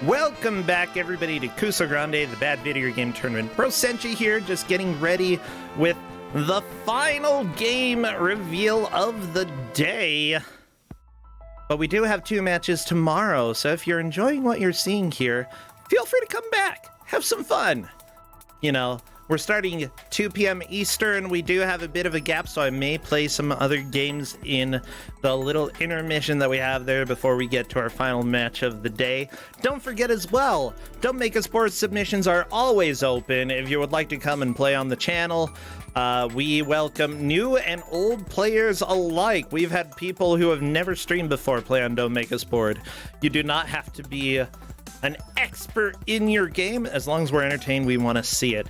Welcome back, everybody, to Kusog7ande, the Bad Video Game Tournament. Bro Senchi here, just getting ready with the final game reveal of the day. But we do have 2 matches tomorrow, so if you're enjoying what you're seeing here, feel free to come back. Have some fun. You know, we're starting 2 p.m. Eastern. We do have a bit of a gap, so I may play some other games in the little intermission that we have there before we get to our final match of the day. Don't forget as well, Don't Make Us Bored submissions are always open if you would like to come and play on the channel. We welcome new and old players alike. We've had people who have never streamed before play on Don't Make Us Bored. You do not have to be an expert in your game. As long as we're entertained, we want to see it.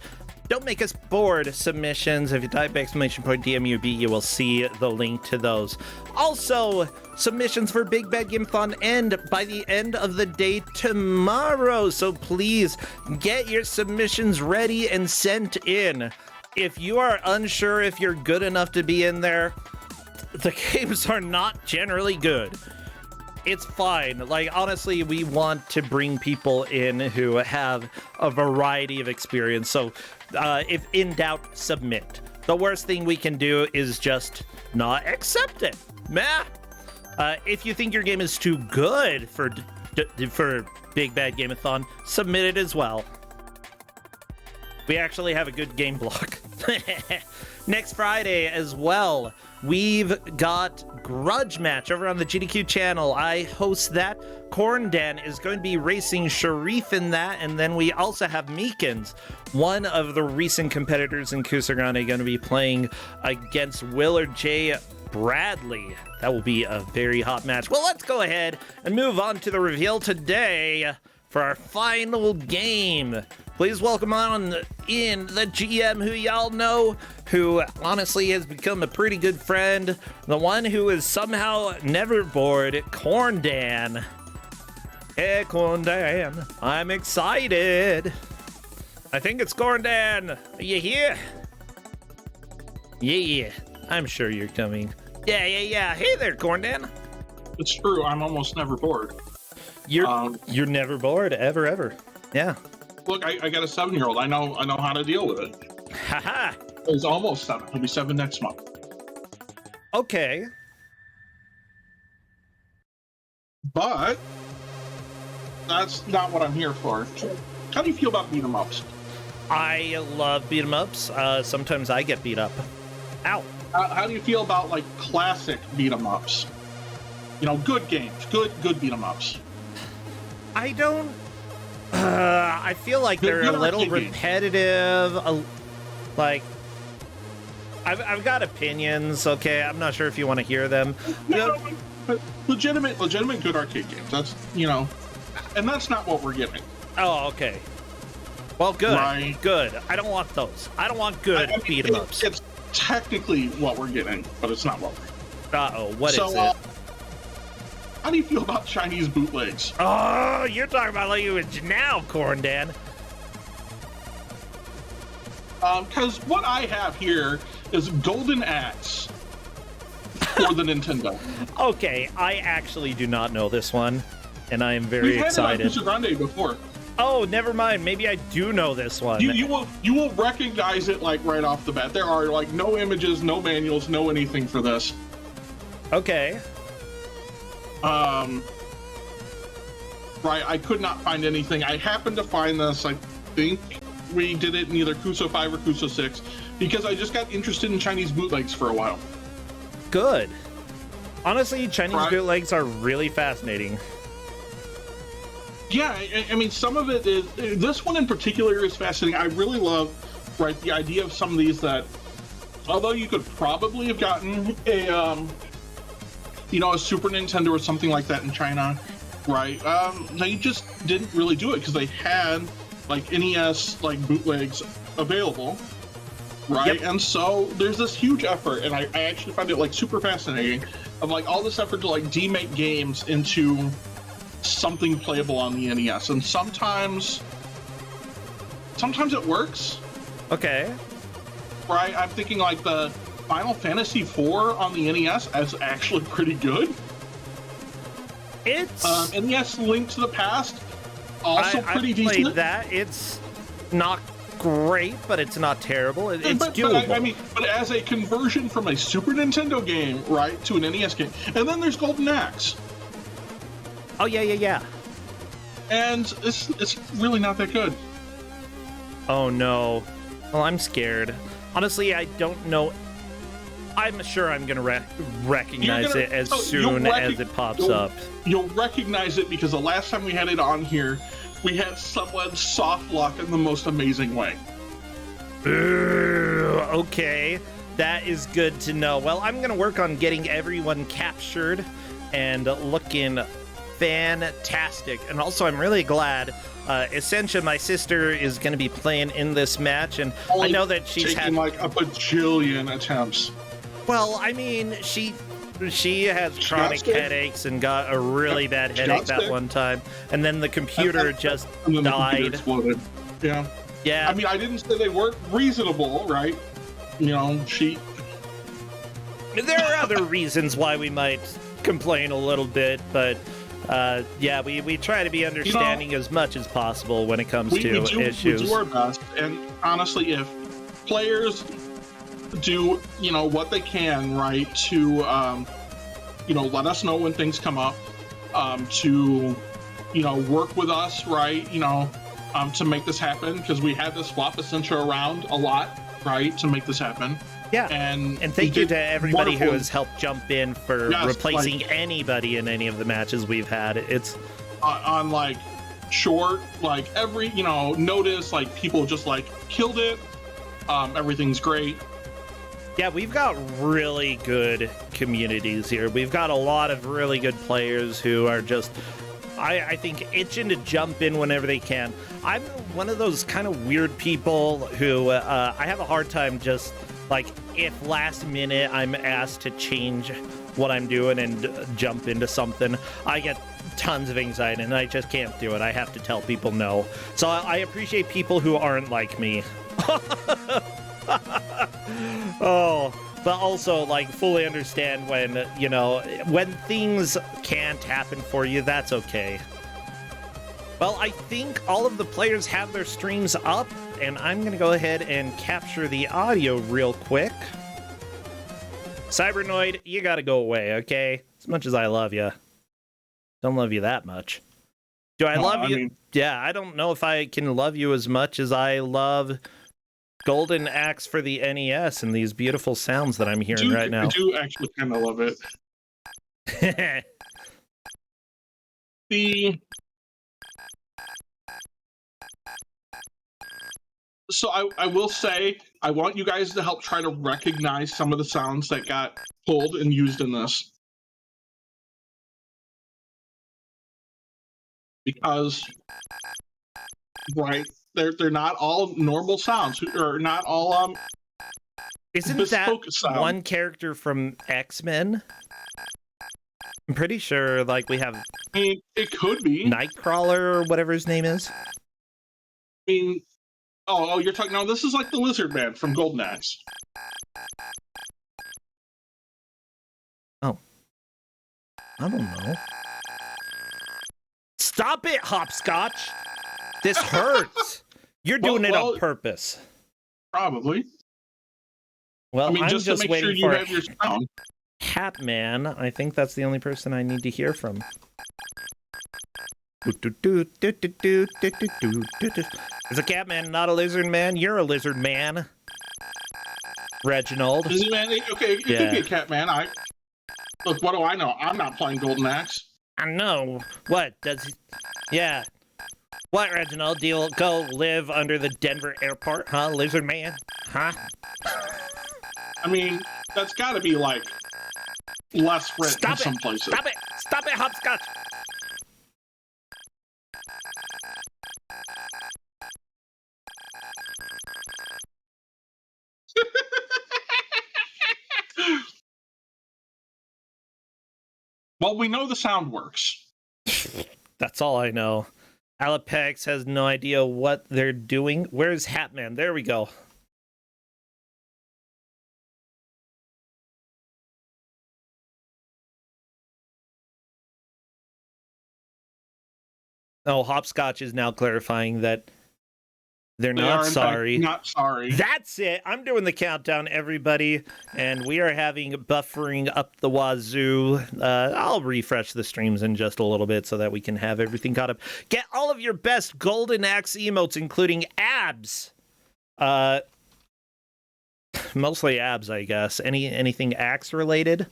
Don't Make Us Bored submissions. If you type !DMUB, you will see the link to those. Also, submissions for Big Bad Game-a-thon end by the end of the day tomorrow. So please get your submissions ready and sent in. If you are unsure if you're good enough to be in there, the games are not generally good. It's fine. Like, honestly, we want to bring people in who have a variety of experience. So if in doubt, submit. The worst thing we can do is just not accept it. Meh. If you think your game is too good for Big Bad Game-a-thon, submit it as well. We actually have a good game block. Next Friday as well, we've got Grudge Match over on the GDQ channel. I host that. Corndan is going to be racing Sharif in that, and then we also have Meekins, one of the recent competitors in Kusog7ande, going to be playing against Willard J. Bradley. That will be a very hot match. Well, let's go ahead and move on to the reveal today for our final game. Please welcome on in the GM who y'all know, who honestly has become a pretty good friend, the one who is somehow never bored, Corndan. Hey, Corndan, I'm excited. I think it's Corndan. Are you here? Yeah, I'm sure you're coming. Yeah. Hey there, Corndan. It's true. I'm almost never bored. You're never bored, ever. Yeah. Look, I got a 7-year-old. I know how to deal with it. Haha. He's almost 7. He'll be 7 next month. Okay. But that's not what I'm here for. How do you feel about beat 'em ups? I love beat 'em ups. Sometimes I get beat up. Ow. How do you feel about like classic beat 'em ups? You know, good games, good beat 'em ups. I don't. I feel like they're a little repetitive. Like, I've got opinions. Okay, I'm not sure if you want to hear them. No, legitimate good arcade games. That's, you know, and that's not what we're getting. Oh, okay. Well, good. Right. Good. I don't want those. I don't want good beat 'em ups. It's technically what we're getting, but it's not what we're getting. Uh-oh, what is it? How do you feel about Chinese bootlegs? Oh, you're talking about language now, Corndan. Because what I have here is Golden Axe for the Nintendo. Okay, I actually do not know this one, and I am very excited. We've had it on Kusog7ande before. Oh, never mind. Maybe I do know this one. You will recognize it like right off the bat. There are like no images, no manuals, no anything for this. Okay. Right, I could not find anything. I happened to find this. I think we did it in either Kuso 5 or Kuso 6 because I just got interested in Chinese bootlegs for a while. Good. Honestly, Chinese bootlegs are really fascinating. Yeah, I mean, some of it is. This one in particular is fascinating. I really love, right, the idea of some of these that, although you could probably have gotten a, you know, a Super Nintendo or something like that in China, right? They just didn't really do it because they had like NES like bootlegs available, right? Yep. And so there's this huge effort, and I actually find it like super fascinating of like all this effort to like demake games into something playable on the NES, and sometimes it works. Okay. Right? I'm thinking like the Final Fantasy IV on the NES is actually pretty good. It's NES Link to the Past Also I've pretty played decent. that. It's not great, but it's not terrible. It's But doable. I mean, but as a conversion from a Super Nintendo game, right, to an NES game, and then there's Golden Axe, Oh yeah. and it's really not that good. Oh no. Well, I'm scared. Honestly, I don't know. I'm sure I'm gonna recognize it as soon as it pops up. You'll recognize it because the last time we had it on here, we had someone soft lock in the most amazing way. Okay, that is good to know. Well, I'm gonna work on getting everyone captured and looking fantastic. And also, I'm really glad Essentia, my sister, is going to be playing in this match, and I know that she's taking had like a bajillion attempts. Well, I mean, she has chronic headaches and got a really bad headache that one time, and then the computer just died. Exploded. Yeah. Yeah. I mean, I didn't say they weren't reasonable, right? You know, There are other reasons why we might complain a little bit, but yeah, we try to be understanding as much as possible when it comes to issues. We do our best, and honestly, if players do, what they can, right, to, let us know when things come up, to, work with us, right, to make this happen, because we had to swap Essentia around a lot, right, to make this happen. Yeah, and thank you to everybody who has helped jump in for replacing anybody in any of the matches we've had. It's on like short, like every notice, like people just like killed it. Everything's great. Yeah, we've got really good communities here. We've got a lot of really good players who are just, I think, itching to jump in whenever they can. I'm one of those kind of weird people who I have a hard time just, like, if last minute I'm asked to change what I'm doing and jump into something, I get tons of anxiety and I just can't do it. I have to tell people no. So I appreciate people who aren't like me. Oh, but also, like, fully understand when, when things can't happen for you, that's okay. Well, I think all of the players have their streams up, and I'm going to go ahead and capture the audio real quick. Cybernoid, you got to go away, okay? As much as I love you. Don't love you that much. Do I love you? Yeah, I don't know if I can love you as much as I love Golden Axe for the NES and these beautiful sounds that I'm hearing right now. I do actually kind of love it. So I will say, I want you guys to help try to recognize some of the sounds that got pulled and used in this. Because, right, they're not all normal sounds, or not all Isn't that one character from X-Men? I'm pretty sure, like, we have... I mean, it could be. Nightcrawler, or whatever his name is. I mean... Oh, you're talking... No, this is like the Lizard Man from Golden Axe. Oh. I don't know. Stop it, Hopscotch! This hurts! You're doing it on purpose. Probably. Well, I mean, I'm just to make waiting sure you for have your sound. Catman. I think that's the only person I need to hear from. There's a Catman, not a lizard man. You're a lizard man. Reginald. Is he man? Okay, it could be a Catman. Look, what do I know? I'm not playing Golden Axe. I know. What does he... Yeah. What, Reginald? Do you go live under the Denver airport, huh, lizard man? Huh? I mean, that's got to be, like, less written in some places. Stop it! Stop it, Hopscotch! Well, we know the sound works. That's all I know. Alapex has no idea what they're doing. Where's Hatman? There we go. Oh, Hopscotch is now clarifying that they're They not are, in sorry. fact, not sorry. That's it. I'm doing the countdown, everybody, and we are having buffering up the wazoo. I'll refresh the streams in just a little bit so that we can have everything caught up. Get all of your best Golden Axe emotes, including abs. Mostly abs, I guess. Anything axe related?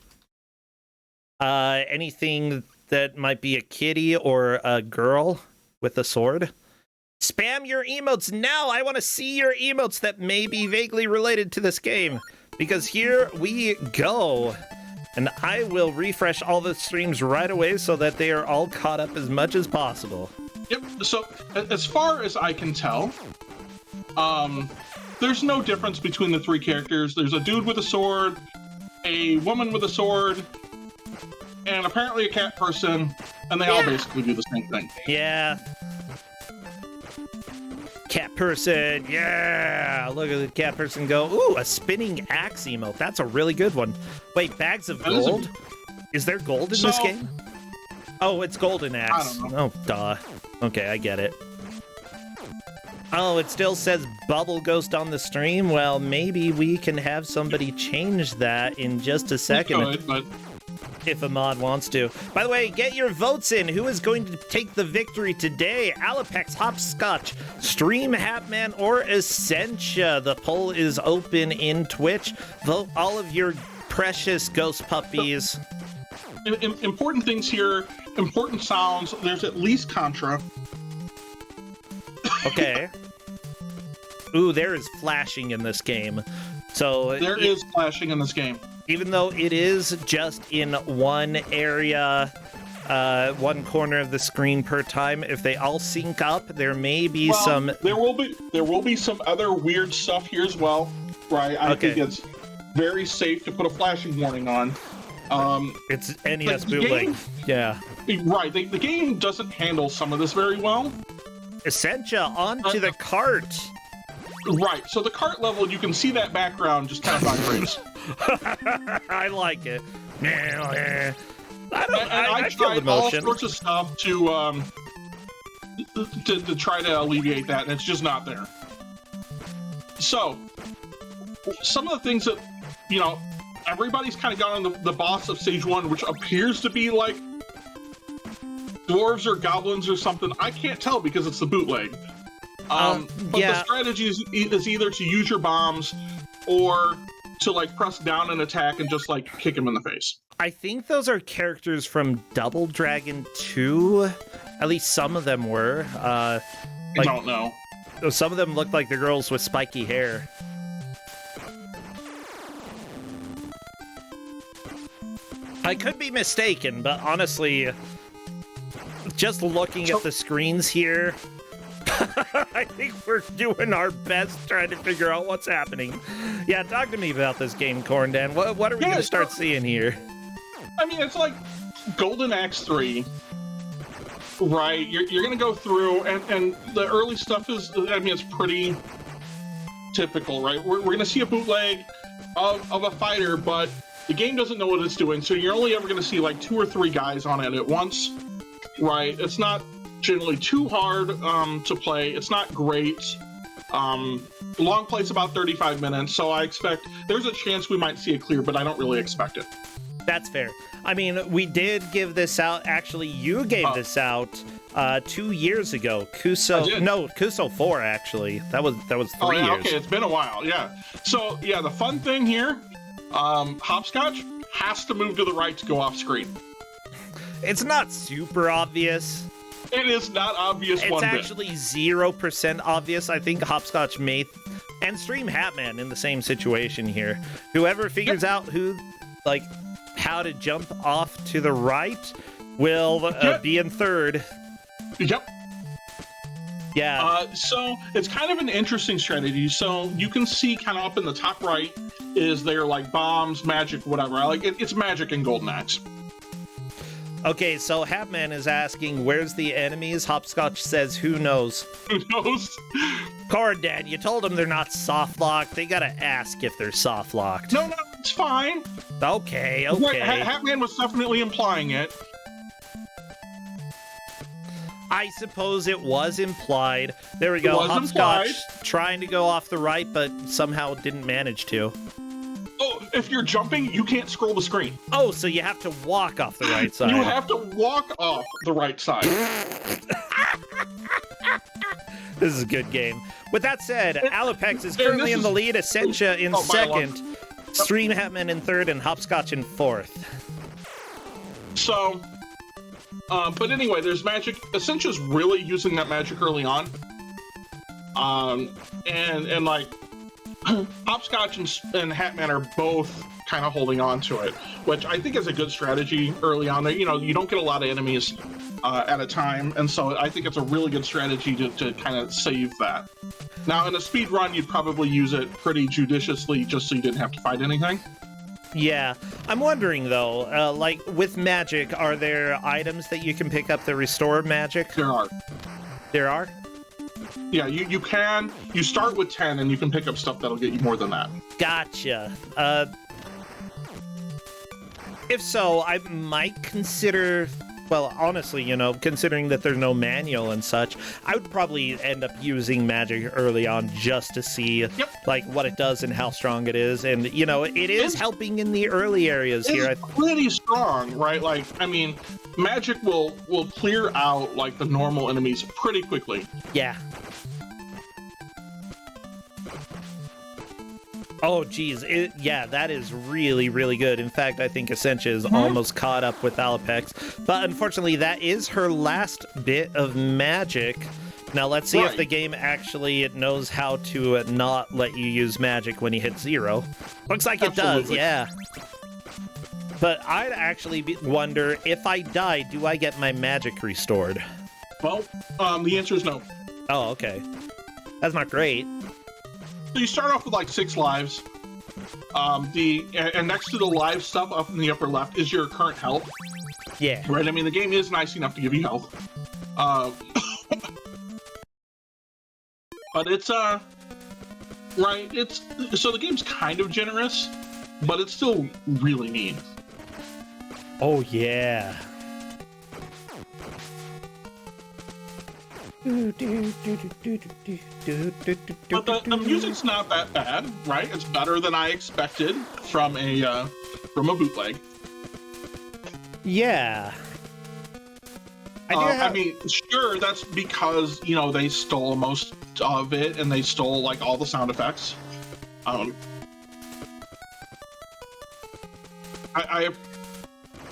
Anything that might be a kitty or a girl with a sword? Spam your emotes now. I want to see your emotes that may be vaguely related to this game. Because here we go. And I will refresh all the streams right away so that they are all caught up as much as possible. Yep. So as far as I can tell, there's no difference between the three characters. There's a dude with a sword, a woman with a sword, and apparently a cat person, and they all basically do the same thing. Yeah. Cat person, yeah! Look at the cat person go. Ooh, a spinning axe emote. That's a really good one. Wait, bags of gold? Is there gold in this game? Oh, it's golden axe. I don't know. Oh, duh. Okay, I get it. Oh, it still says Bubble Ghost on the stream. Well, maybe we can have somebody change that in just a second. We could, but if a mod wants to. By the way, get your votes in. Who is going to take the victory today? Alapex, Hopscotch, Stream Hatman, or Essentia? The poll is open in Twitch. Vote all of your precious ghost puppies. Important things here, important sounds. There's at least Contra. Okay. Ooh, there is flashing in this game. So there is flashing in this game. Even though it is just in one area, one corner of the screen per time, if they all sync up, there may be some. There will be some other weird stuff here as well, right? I think it's very safe to put a flashing warning on. It's NES bootleg. Yeah. Right. The game doesn't handle some of this very well. Essentia onto the cart. Right. So the cart level, you can see that background just kind of vibrates. I like it. I tried all sorts of stuff to try to alleviate that, and it's just not there. So some of the things that, you know, everybody's kind of got on the boss of Stage 1, which appears to be like dwarves or goblins or something. I can't tell because it's the bootleg. But the strategy is either to use your bombs or to like press down and attack and just like kick him in the face. I think those are characters from Double Dragon 2. At least some of them were. I don't know. Some of them looked like the girls with spiky hair. I could be mistaken, but honestly, just looking at the screens here, I think we're doing our best trying to figure out what's happening. Yeah, talk to me about this game, Corndan. What are we going to start seeing here? I mean, it's like Golden Axe 3, right? You're going to go through, and the early stuff is, I mean, it's pretty typical, right? We're going to see a bootleg of a fighter, but the game doesn't know what it's doing, so you're only ever going to see like 2 or 3 guys on it at once, right? It's not generally too hard to play. It's not great. Long play's about 35 minutes, so I expect there's a chance we might see it clear, but I don't really expect it. That's fair. I mean, we did give this out. Actually, you gave this out 2 years ago. Kuso 4 actually. That was 3 years. Okay, it's been a while. Yeah. So yeah, the fun thing here, Hopscotch has to move to the right to go off screen. It's not super obvious. It is not obvious it's one bit. It's actually 0% obvious. I think Hopscotch may, and Stream Hatman in the same situation here. Whoever figures out how to jump off to the right will be in third. Yep. Yeah. So it's kind of an interesting strategy. So you can see kind of up in the top right is there like bombs, magic, whatever. It's magic in Golden Axe. Okay, so Hatman is asking, where's the enemies? Hopscotch says, who knows? Who knows? Corndan, you told them they're not soft-locked. They gotta ask if they're soft-locked. No, it's fine. Okay. Right, Hatman was definitely implying it. I suppose it was implied. There we go. was Hopscotch implied. trying to go off the right, but somehow didn't manage to. Oh, if you're jumping, you can't scroll the screen. Oh, so you have to walk off the right side. You have to walk off the right side. This is a good game. With that said, Alapex is currently in the lead, Essentia in second, Stream Hatman in third, and Hopscotch in fourth. So, but anyway, there's magic. Essentia's really using that magic early on. And like, Hopscotch and Hatman are both kind of holding on to it, which I think is a good strategy early on. You know, you don't get a lot of enemies at a time, and so I think it's a really good strategy to kind of save that. Now, in a speed run, you'd probably use it pretty judiciously just so you didn't have to fight anything. Yeah, I'm wondering though, like with magic, are there items that you can pick up that restore magic? There are. There are? Yeah, you can. You start with 10, and you can pick up stuff that'll get you more than that. Gotcha. If so, I might consider, well, honestly, you know, considering that there's no manual and such, I would probably end up using magic early on just to see, like, what it does and how strong it is. And, you know, it is helping in the early areas here. It's pretty strong, right? Like, I mean, magic will clear out, like, the normal enemies pretty quickly. Yeah. Oh, geez. Yeah, that is really, really good. In fact, I think Essentia is almost caught up with Alapex. But unfortunately, that is her last bit of magic. Now, let's see if the game actually knows how to not let you use magic when you hit 0. Looks like it does, yeah. But I'd actually wonder, if I die, do I get my magic restored? Well, the answer is no. Oh, okay. That's not great. So you start off with like 6 lives. And next to the live stuff up in the upper left is your current health. Yeah. Right. I mean, the game is nice enough to give you health. But it's right. It's so the game's kind of generous, but it's still really mean. Oh yeah. But the music's not that bad, right? It's better than I expected from a bootleg. Yeah. I mean, sure, that's because, you know, they stole most of it and they stole, like, all the sound effects.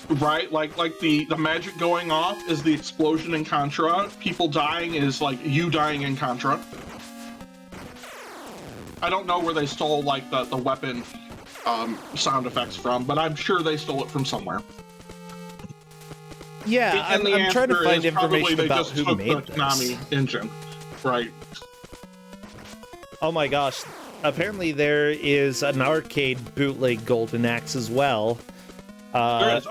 Right, like the magic going off is the explosion in Contra. People dying is like you dying in Contra. I don't know where they stole like the weapon sound effects from, but I'm sure they stole it from somewhere. Yeah, I'm trying to find information about who made the Konami engine, right? Oh my gosh! Apparently there is an arcade bootleg Golden Axe as well. There is.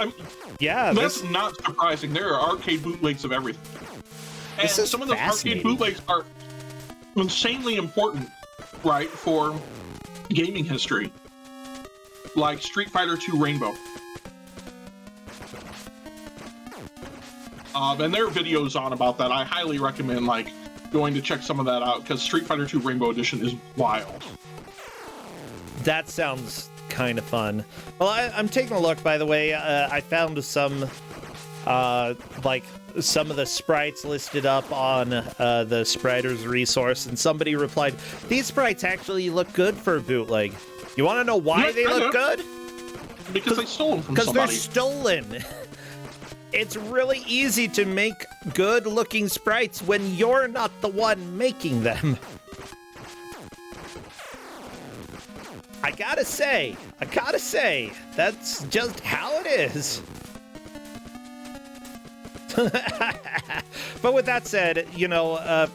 Yeah, that's not surprising. There are arcade bootlegs of everything, and some of those arcade bootlegs are insanely important, right, for gaming history, like Street Fighter II Rainbow. And there are videos on about that. I highly recommend like going to check some of that out because Street Fighter II Rainbow Edition is wild. That sounds kind of fun. Well, I'm taking a look, by the way. I found some like some of the sprites listed up on the Spriters resource, and somebody replied, these sprites actually look good for a bootleg. You want to know why they look good? Because they stole them from somebody. Because they're stolen. It's really easy to make good-looking sprites when you're not the one making them. I gotta say, that's just how it is. But with that said, you know,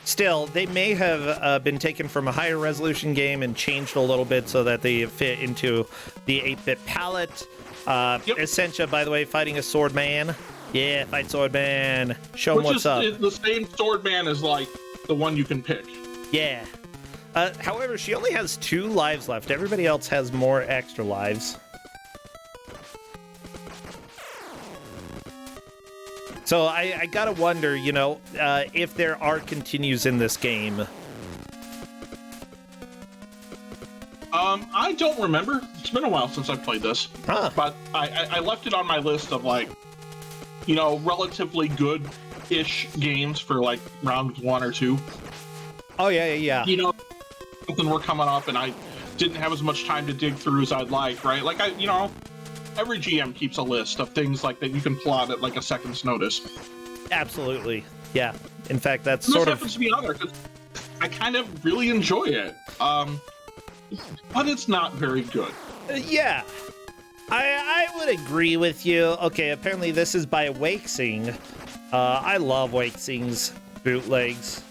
still, they may have been taken from a higher resolution game and changed a little bit so that they fit into the 8-bit palette. Essentia, by the way, fighting a sword man. Yeah, fight sword man. Show him what's up. The same sword man is like the one you can pick. Yeah. However, she only has 2 lives left. Everybody else has more extra lives. So I gotta wonder, if there are continues in this game. I don't remember. It's been a while since I've played this. Huh. But I left it on my list of, like, relatively good-ish games for, like, round 1 or 2. Oh, yeah. Something were coming up, and I didn't have as much time to dig through as I'd like, right? Like, every GM keeps a list of things like that you can plot at, like, a second's notice. Absolutely. Yeah. In fact, that's This sort of... happens to be on there, because I kind of really enjoy it. But it's not very good. Yeah. I would agree with you. Okay, apparently this is by Wakesing. I love Wakesing's bootlegs.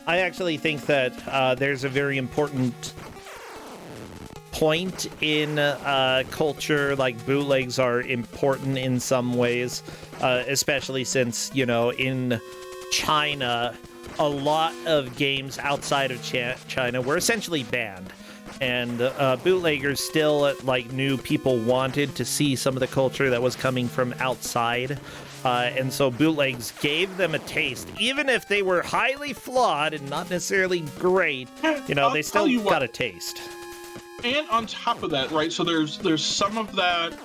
I actually think that there's a very important point in culture. Like, bootlegs are important in some ways, especially since, in China, a lot of games outside of China were essentially banned. And bootleggers still, knew people wanted to see some of the culture that was coming from outside. And so bootlegs gave them a taste. Even if they were highly flawed and not necessarily great, they still got a taste. And on top of that, right, so there's some of that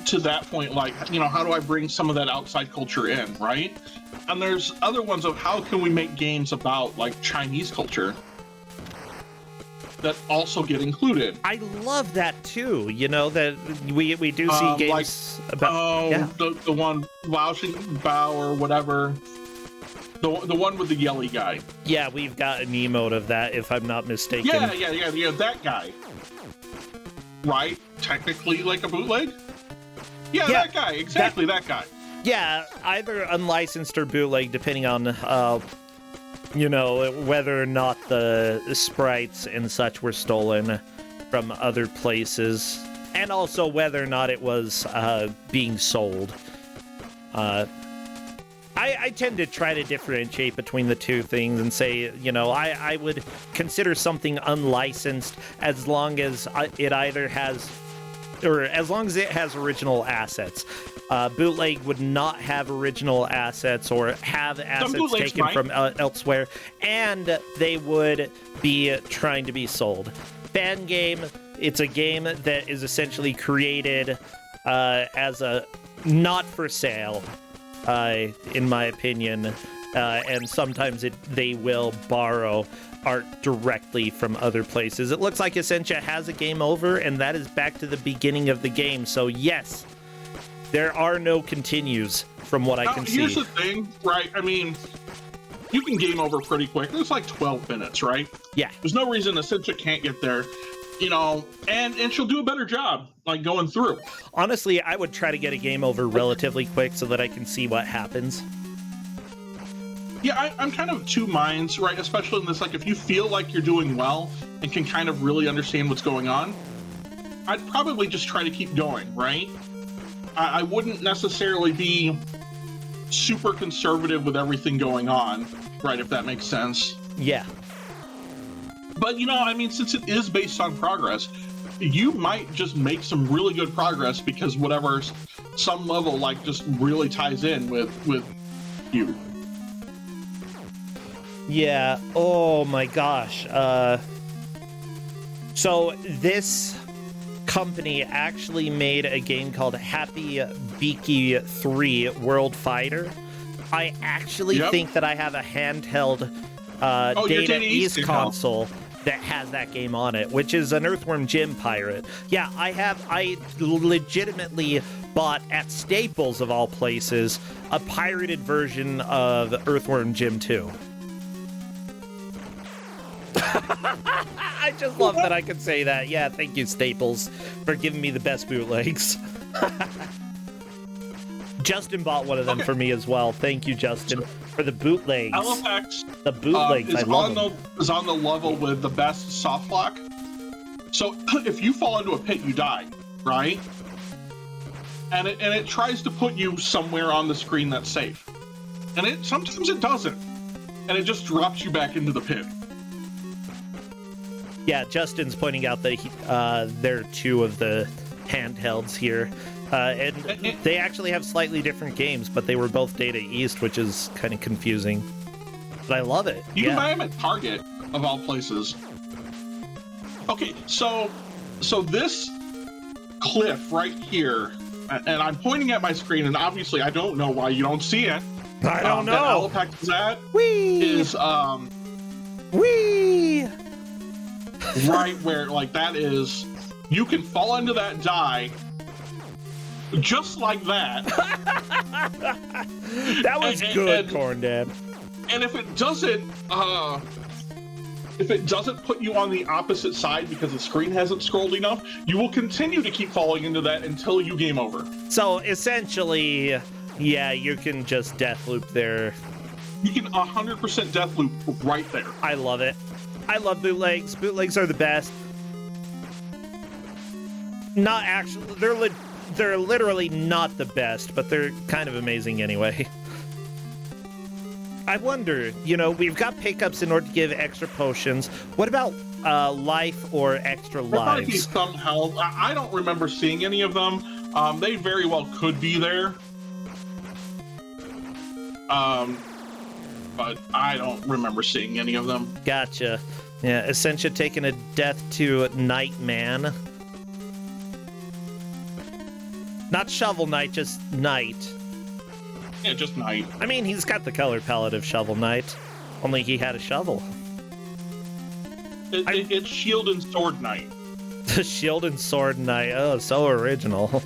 to that point, like, how do I bring some of that outside culture in, right? And there's other ones of how can we make games about, like, Chinese culture that also get included. I love that too. That we do see games about the one Bao or whatever, the one with the yelly guy. Yeah, we've got an emote of that, if I'm not mistaken. Yeah, that guy. Right? Technically, like a bootleg. Yeah, that guy. Exactly, that guy. Yeah, either unlicensed or bootleg, depending on whether or not the sprites and such were stolen from other places, and also whether or not it was being sold. I tend to try to differentiate between the two things and say, I would consider something unlicensed as long as it either has, or as long as it has original assets. Bootleg would not have original assets or have assets taken from elsewhere, and they would be trying to be sold. Fan game, it's a game that is essentially created as a not for sale, in my opinion, and sometimes they will borrow art directly from other places. It looks like Essentia has a game over, and that is back to the beginning of the game, so yes, there are no continues from what I can see. Here's the thing, right? I mean, you can game over pretty quick. It's like 12 minutes, right? Yeah. There's no reason Essentia can't get there, and she'll do a better job, like, going through. Honestly, I would try to get a game over relatively quick so that I can see what happens. Yeah, I'm kind of two minds, right? Especially in this, like, if you feel like you're doing well and can kind of really understand what's going on, I'd probably just try to keep going, right? I wouldn't necessarily be super conservative with everything going on, right, if that makes sense. Yeah. But, since it is based on progress, you might just make some really good progress because whatever's some level, like, just really ties in with you. Yeah. Oh, my gosh. So this company actually made a game called Happy Beaky 3 World Fighter. I actually think that I have a handheld Data East console that has that game on it, which is an Earthworm Jim pirate. Yeah, I legitimately bought at Staples, of all places, a pirated version of Earthworm Jim 2. I just love that I could say that. Yeah, thank you, Staples, for giving me the best bootlegs. Justin bought one of them for me as well. Thank you, Justin, for the bootlegs. LFX, the bootlegs, I love them. Is on the level with the best soft lock. So if you fall into a pit, you die, right? And it tries to put you somewhere on the screen that's safe, and sometimes it doesn't, and it just drops you back into the pit. Yeah, Justin's pointing out that there are two of the handhelds here. And they actually have slightly different games, but they were both Data East, which is kind of confusing. But I love it. You can buy them at Target, of all places. Okay, so this cliff right here, and I'm pointing at my screen, and obviously I don't know why you don't see it. I don't know. That Alopex is at Whee! is Whee! right where, like, that is. You can fall into that die just like that. That was good, Corn Dad. And if it doesn't put you on the opposite side because the screen hasn't scrolled enough, you will continue to keep falling into that until you game over. So essentially, yeah, you can just death loop there. You can 100% death loop right there. I love it. I love bootlegs. Bootlegs are the best. Not actually, they're literally not the best, but they're kind of amazing anyway. I wonder, you know, we've got pickups in order to give extra potions. What about life or extra lives? There might be some health. I don't remember seeing any of them. They very well could be there. But I don't remember seeing any of them. Gotcha. Yeah, Essentia taking a death to Nightman. Not Shovel Knight, just Knight. Yeah, just Knight. I mean, he's got the color palette of Shovel Knight, only he had a shovel. It's Shield and Sword Knight. The Shield and Sword Knight. Oh, so original.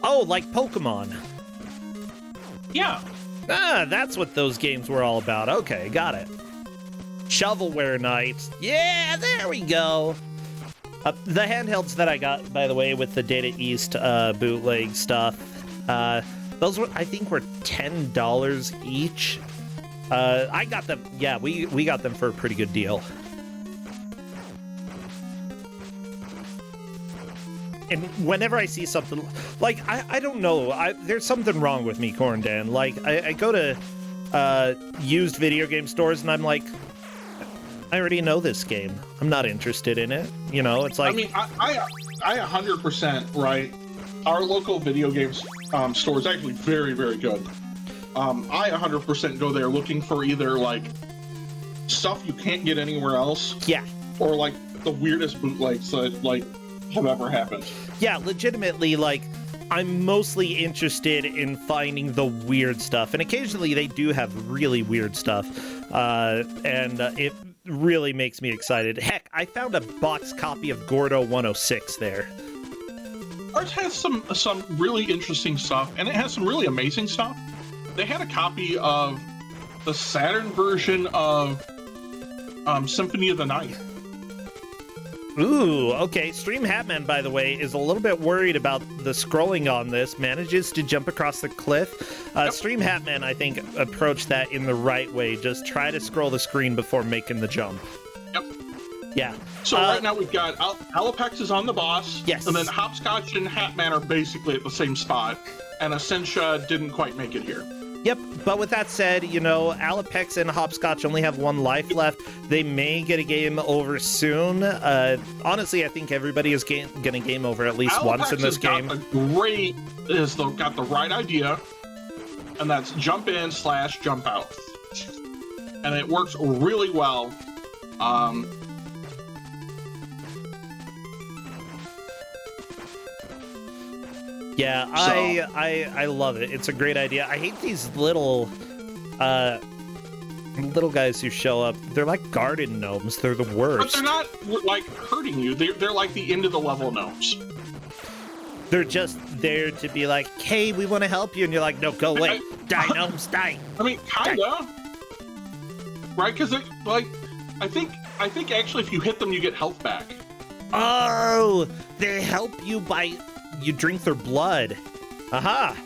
Oh, like Pokemon. Yeah. Ah, that's what those games were all about. Okay, got it. Shovelware Knight. Yeah, there we go. The handhelds that I got, by the way, with the Data East bootleg stuff, those were, I think, were $10 each. I got them. Yeah, we got them for a pretty good deal. And whenever I see something like I don't know, there's something wrong with me, Corn Dan. Like I go to used video game stores and I'm like, I already know this game. I'm not interested in it. You know, it's like. I mean, I 100% right. Our local video games store is actually very, very good. I 100% go there looking for either like stuff you can't get anywhere else. Yeah. Or like the weirdest bootlegs that like have ever happened. Yeah, legitimately, like, I'm mostly interested in finding the weird stuff, and occasionally they do have really weird stuff, and it really makes me excited. Heck, I found a box copy of Gordo 106 there. Ours has some really interesting stuff, and it has some really amazing stuff. They had a copy of the Saturn version of Symphony of the Night. Ooh, okay. Stream Hatman, by the way, is a little bit worried about the scrolling on this. Manages to jump across the cliff. Yep. Stream Hatman, I think, approached that in the right way. Just try to scroll the screen before making the jump. Yep. Yeah. So right now we've got Alopex is on the boss. Yes. And then Hopscotch and Hatman are basically at the same spot. And Essentia didn't quite make it here. Yep, but with that said, you know, Alopex and Hopscotch only have one life left. They may get a game over soon. Honestly, I think everybody is getting game over at least once in this game. Has got the right idea, and that's jump in / jump out. And it works really well. Yeah, I love it. It's a great idea. I hate these little guys who show up. They're like garden gnomes. They're the worst. But they're not like hurting you. They're like the end of the level gnomes. They're just there to be like, hey, we want to help you, and you're like, no, go away, die gnomes, die. I mean, kinda, right? Because like, I think actually if you hit them, you get health back. Oh, they help you by. You drink their blood. Aha!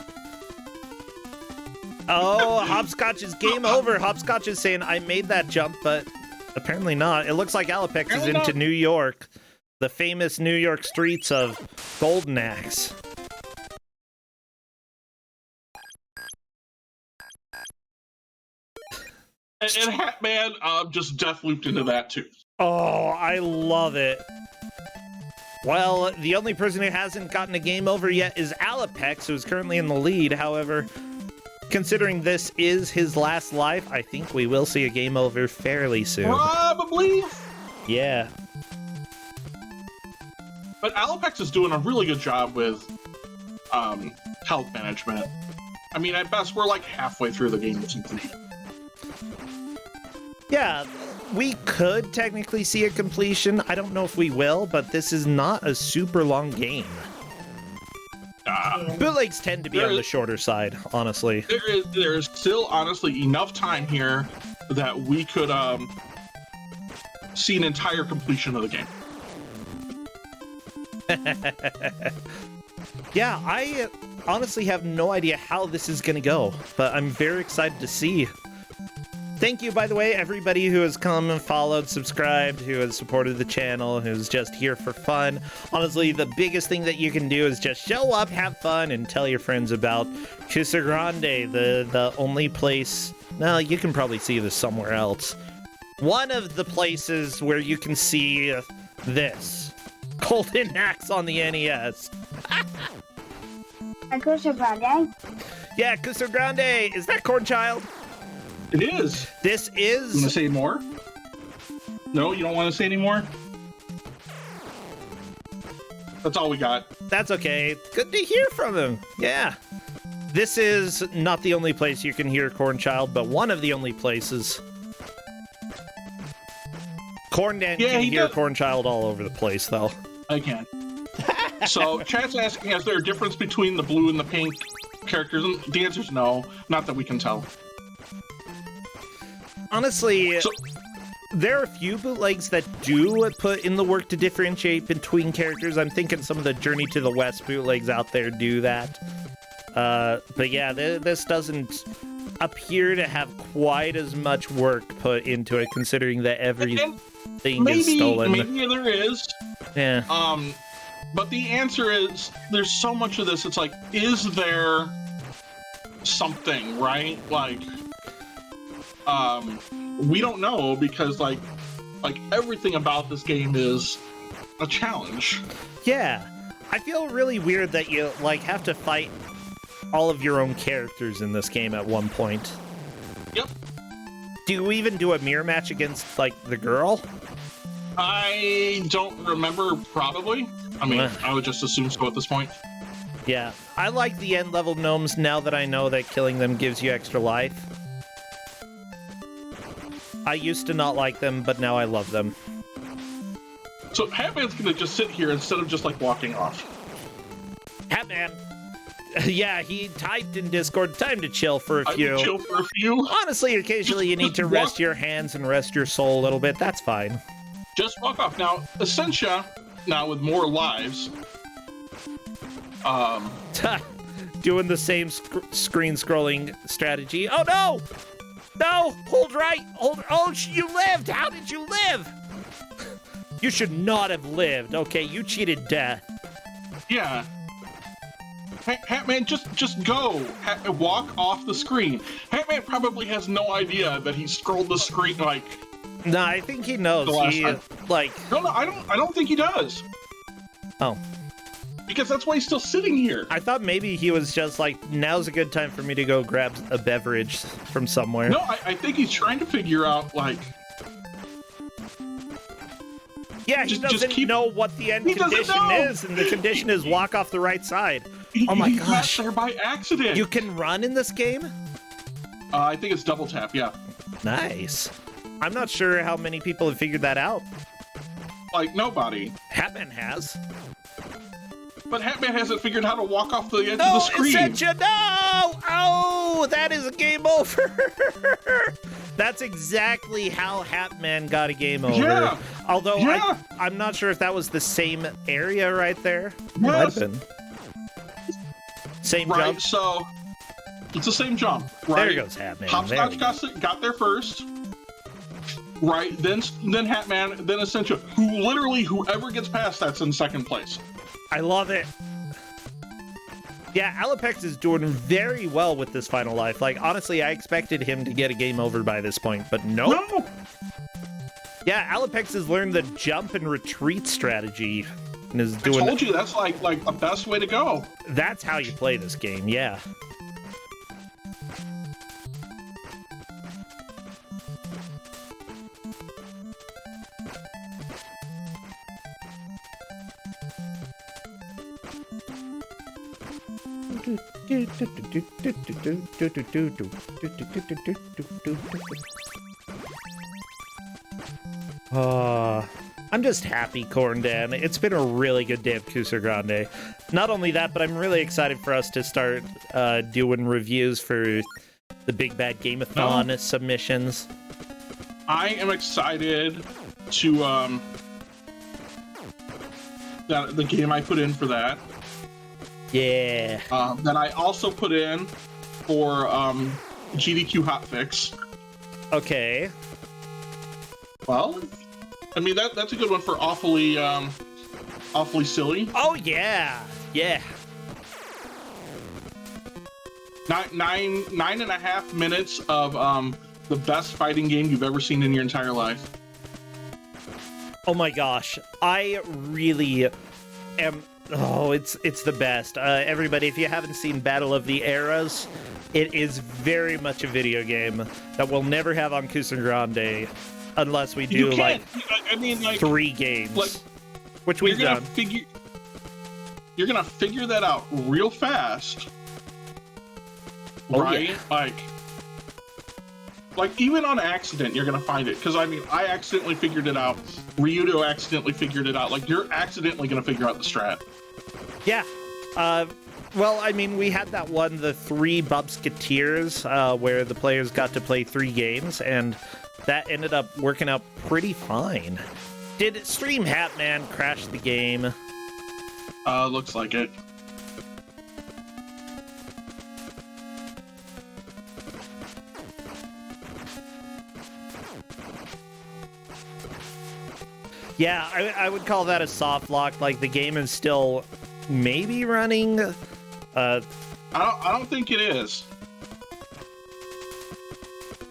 Oh, Hopscotch is game over. Hopscotch is saying, I made that jump, but apparently not. It looks like Alopex is into New York. The famous New York streets of Golden Axe. And Hatman just death looped into that too. Oh, I love it. Well, the only person who hasn't gotten a game over yet is Alapex, who's currently in the lead. However, considering this is his last life, I think we will see a game over fairly soon. Probably. Yeah. But Alapex is doing a really good job with health management. I mean, at best, we're like halfway through the game or something. Yeah, we could technically see a completion. I don't know if we will, but this is not a super long game. Bootlegs tend to be on the shorter side, honestly. There is still, honestly, enough time here that we could see an entire completion of the game. Yeah, I honestly have no idea how this is going to go, but I'm very excited to see. Thank you, by the way, everybody who has come and followed, subscribed, who has supported the channel, who's just here for fun. Honestly, the biggest thing that you can do is just show up, have fun, and tell your friends about Kusog7ande, the only place... No, you can probably see this somewhere else. One of the places where you can see this. Golden Axe on the NES. Kusog7ande? Yeah, Kusog7ande. Is that Cornchild? It is. This is... You want to say more? No, you don't want to say any more? That's all we got. That's okay. Good to hear from him. Yeah. This is not the only place you can hear Cornchild, but one of the only places. Corndan can hear Cornchild all over the place, though. I can. So, chat's asking, is there a difference between the blue and the pink characters? And the answer is no. Not that we can tell. Honestly, there are a few bootlegs that do put in the work to differentiate between characters. I'm thinking some of the Journey to the West bootlegs out there do that. But yeah, this doesn't appear to have quite as much work put into it, considering that everything is stolen. Maybe there is. Yeah. But the answer is, there's so much of this, it's like, is there something, right? Like, we don't know, because like everything about this game is a challenge. Yeah. I feel really weird that you, like, have to fight all of your own characters in this game at one point. Yep. Do you even do a mirror match against, like, the girl? I don't remember, probably. I mean, I would just assume so at this point. Yeah. I like the end-level gnomes now that I know that killing them gives you extra life. I used to not like them, but now I love them. So Hatman's gonna just sit here instead of just, like, walking off. Hatman! Yeah, he typed in Discord, time to chill for a few. Chill for a few. Honestly, occasionally you need to rest your hands and rest your soul a little bit. That's fine. Just walk off. Now, Essentia, now with more lives, doing the same screen scrolling strategy. Oh no! No! Hold right! Hold. Oh, you lived! How did you live? You should not have lived. Okay, you cheated death. Yeah. Hatman, just go. Walk off the screen. Hatman probably has no idea that he scrolled the screen, like... No, I think he knows. He, like... No, I don't think he does. Oh. Because that's why he's still sitting here. I thought maybe he was just like, now's a good time for me to go grab a beverage from somewhere. No, I think he's trying to figure out, like... Yeah, he doesn't know what the end condition is, and the condition is walk off the right side. Oh my gosh. He got there by accident. You can run in this game? I think it's double tap, yeah. Nice. I'm not sure how many people have figured that out. Like, nobody. Hatman has. But Hatman hasn't figured out how to walk off the edge of the screen. Essentia, no! Oh, that is a game over. That's exactly how Hatman got a game over. Yeah. Although I'm not sure if that was the same area right there. Yes. Might have been. Same jump. Right, so it's the same jump. Right? There goes Hatman. Hopscotch got there first. Right, then Hatman, then Essentia. Whoever gets past that's in second place. I love it. Yeah, Alapex is doing very well with this final life. Like, honestly, I expected him to get a game over by this point, but nope. No. Yeah, Alapex has learned the jump and retreat strategy. and is I doing. told you that's like the best way to go. That's how you play this game, yeah. I'm just happy, Corndan. It's been a really good day of Kusog7ande. Not only that, but I'm really excited for us to start doing reviews for the Big Bad Game-a-thon submissions. I am excited to the game I put in for that. Yeah. That I also put in for GDQ hotfix. Okay. Well, I mean that's a good one for awfully silly. Oh yeah, yeah. 9.5 minutes of the best fighting game you've ever seen in your entire life. Oh my gosh, I really am. Oh, it's the best. Everybody, if you haven't seen Battle of the Eras, it is very much a video game that we'll never have on Kusog7ande unless we do like 3 games, which we've done. You're gonna figure that out real fast, right? Yeah. Like even on accident, you're gonna find it. Because I mean, I accidentally figured it out. Ryudo accidentally figured it out. Like you're accidentally gonna figure out the strat. Yeah. Well, I mean, we had that one, the 3 Bubsketeers, where the players got to play 3 games, and that ended up working out pretty fine. Did Stream Hatman crash the game? Looks like it. Yeah, I would call that a soft lock. Like, the game is still maybe running. I don't think it is.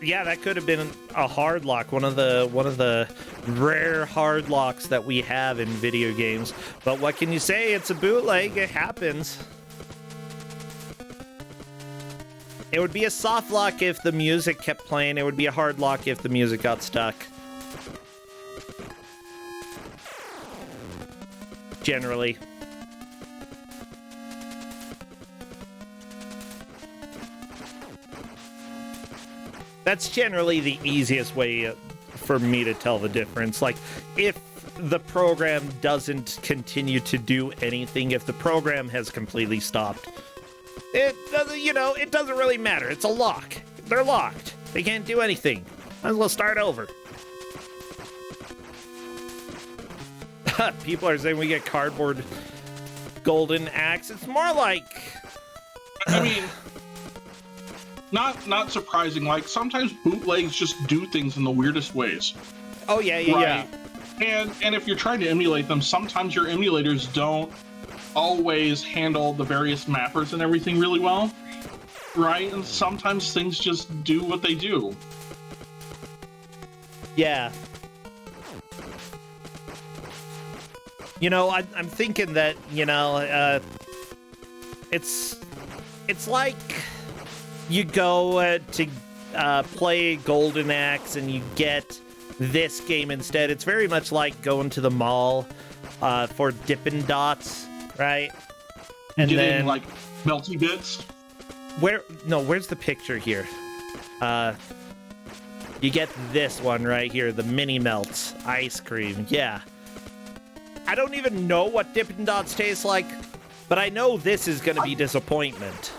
Yeah, that could have been a hard lock, one of the rare hard locks that we have in video games. But what can you say? It's a bootleg. It happens. It would be a soft lock if the music kept playing. It would be a hard lock if the music got stuck. Generally. That's generally the easiest way for me to tell the difference. Like, if the program doesn't continue to do anything, if the program has completely stopped, it doesn't, it doesn't really matter. It's a lock. They're locked. They can't do anything. Might as well start over. People are saying we get cardboard golden axe. It's more like... I mean... Not surprising. Like sometimes bootlegs just do things in the weirdest ways. Oh yeah. And if you're trying to emulate them, sometimes your emulators don't always handle the various mappers and everything really well, right? And sometimes things just do what they do. Yeah. I'm thinking that it's like. You go to play Golden Axe and you get this game instead. It's very much like going to the mall for Dippin' Dots, right? And then like melty bits. Where's the picture here? You get this one right here, the mini melts ice cream. Yeah. I don't even know what Dippin' Dots taste like, but I know this is going to be disappointment.